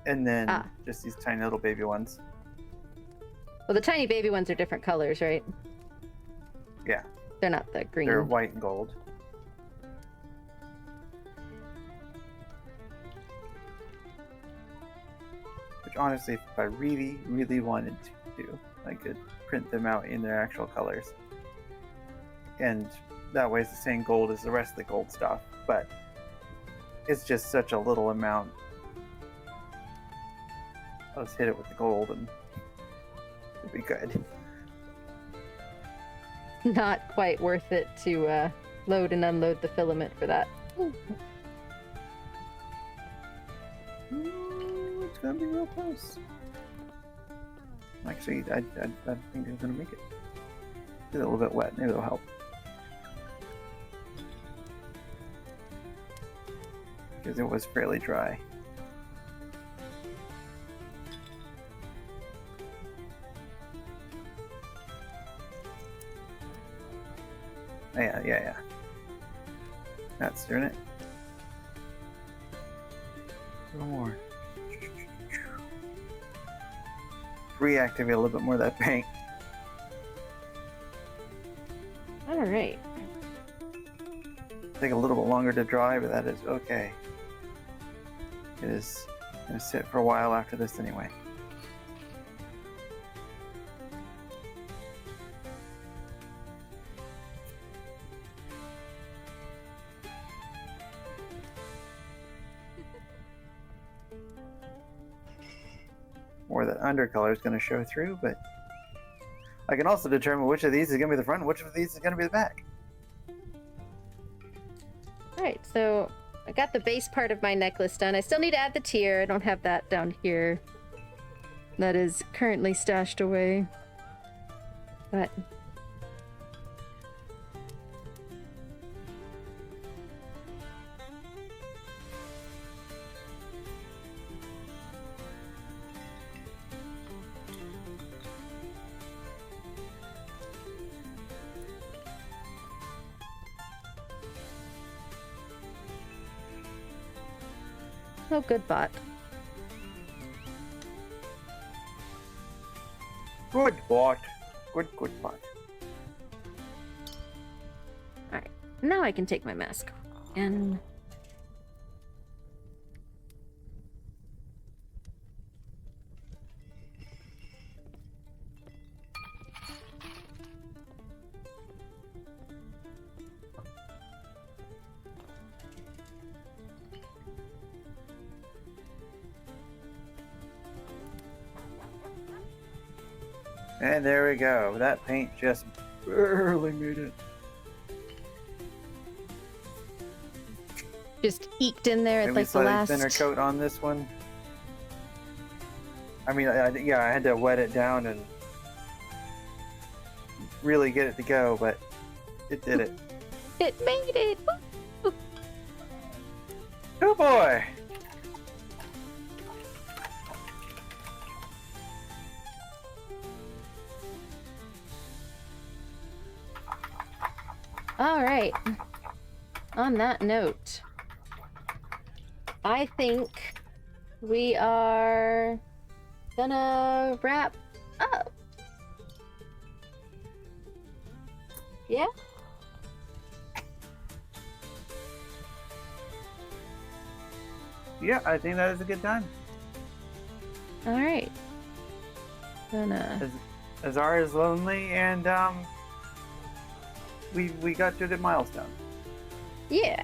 And then just these tiny little baby ones. Well, the tiny baby ones are different colors, right? Yeah. They're not the green. They're white and gold. Which honestly, if I really, really wanted to, I could print them out in their actual colors. And that way it's the same gold as the rest of the gold stuff. But it's just such a little amount. I'll just hit it with the gold and it'll be good. Not quite worth it to load and unload the filament for that. Ooh, it's gonna be real close. Actually, I think it's gonna make it. Get it a little bit wet. Maybe it'll help. Because it was fairly dry. Yeah. That's doing it. A little more. Reactivate a little bit more of that paint. All right. Take a little bit longer to dry, but that is okay. It is going to sit for a while after this anyway. More of that undercolor is going to show through, but I can also determine which of these is going to be the front and which of these is going to be the back. Alright, so I got the base part of my necklace done. I still need to add the tier. I don't have that down here. That is currently stashed away. But oh, good bot. Good bot. Good bot. Alright, now I can take my mask off. And And there we go. That paint just barely made it. just eked in there at Maybe like the slightly last. thinner coat on this one. I mean, yeah, I had to wet it down and really get it to go, but it did it. It made it. Woo! Oh boy! All right. On that note, I think we are gonna wrap up. Yeah? Yeah, I think that is a good time. All right. Gonna. Azar is lonely, and we got through the milestone. Yeah.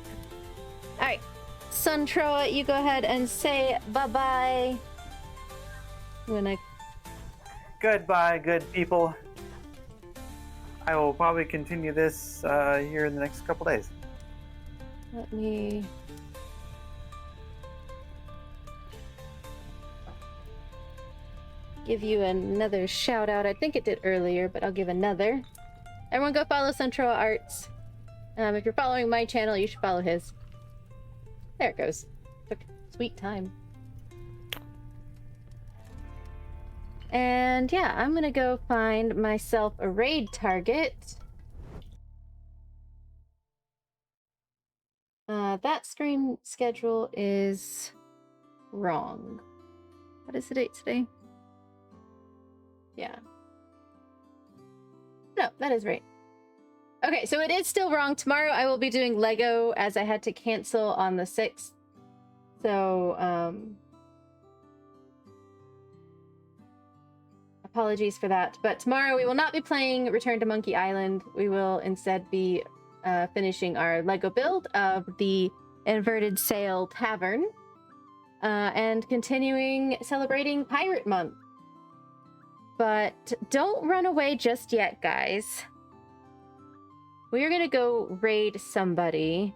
All right. Sontrowa, you go ahead and say bye-bye. Goodbye, good people. I will probably continue this here in the next couple days. Let me... give you another shout out. I think it did earlier, but I'll give another. Everyone go follow ControwaArts. If you're following my channel, you should follow his. There it goes. Took sweet time. And yeah, I'm gonna go find myself a raid target. That stream schedule is wrong. What is the date today? Yeah. No, that is right. Okay, so it is still wrong. Tomorrow I will be doing Lego as I had to cancel on the 6th. So, apologies for that. But tomorrow we will not be playing Return to Monkey Island. We will instead be finishing our Lego build of the Inverted Sail Tavern and continuing celebrating Pirate Month. But don't run away just yet, guys. We're gonna go raid somebody.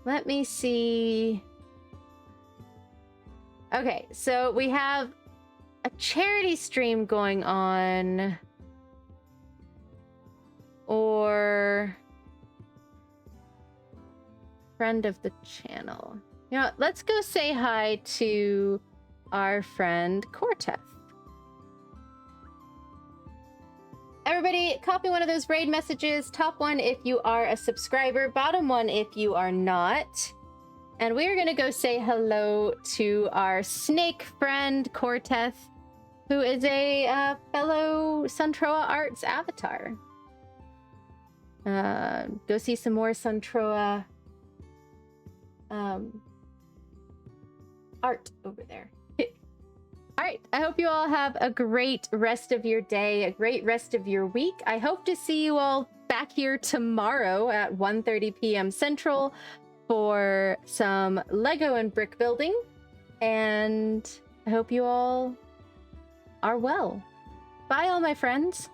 Let me see. Okay, so we have a charity stream going on. Or friend of the channel. You know, let's go say hi to our friend Cortef. Everybody, copy one of those raid messages. Top one if you are a subscriber, bottom one if you are not. And we're gonna go say hello to our snake friend, Cortef, who is a fellow SontrowaArts avatar. Go see some more Sontrowa art over there. All right, I hope you all have a great rest of your day, a great rest of your week. I hope to see you all back here tomorrow at 1:30 p.m. Central for some Lego and brick building. And I hope you all are well. Bye, all my friends.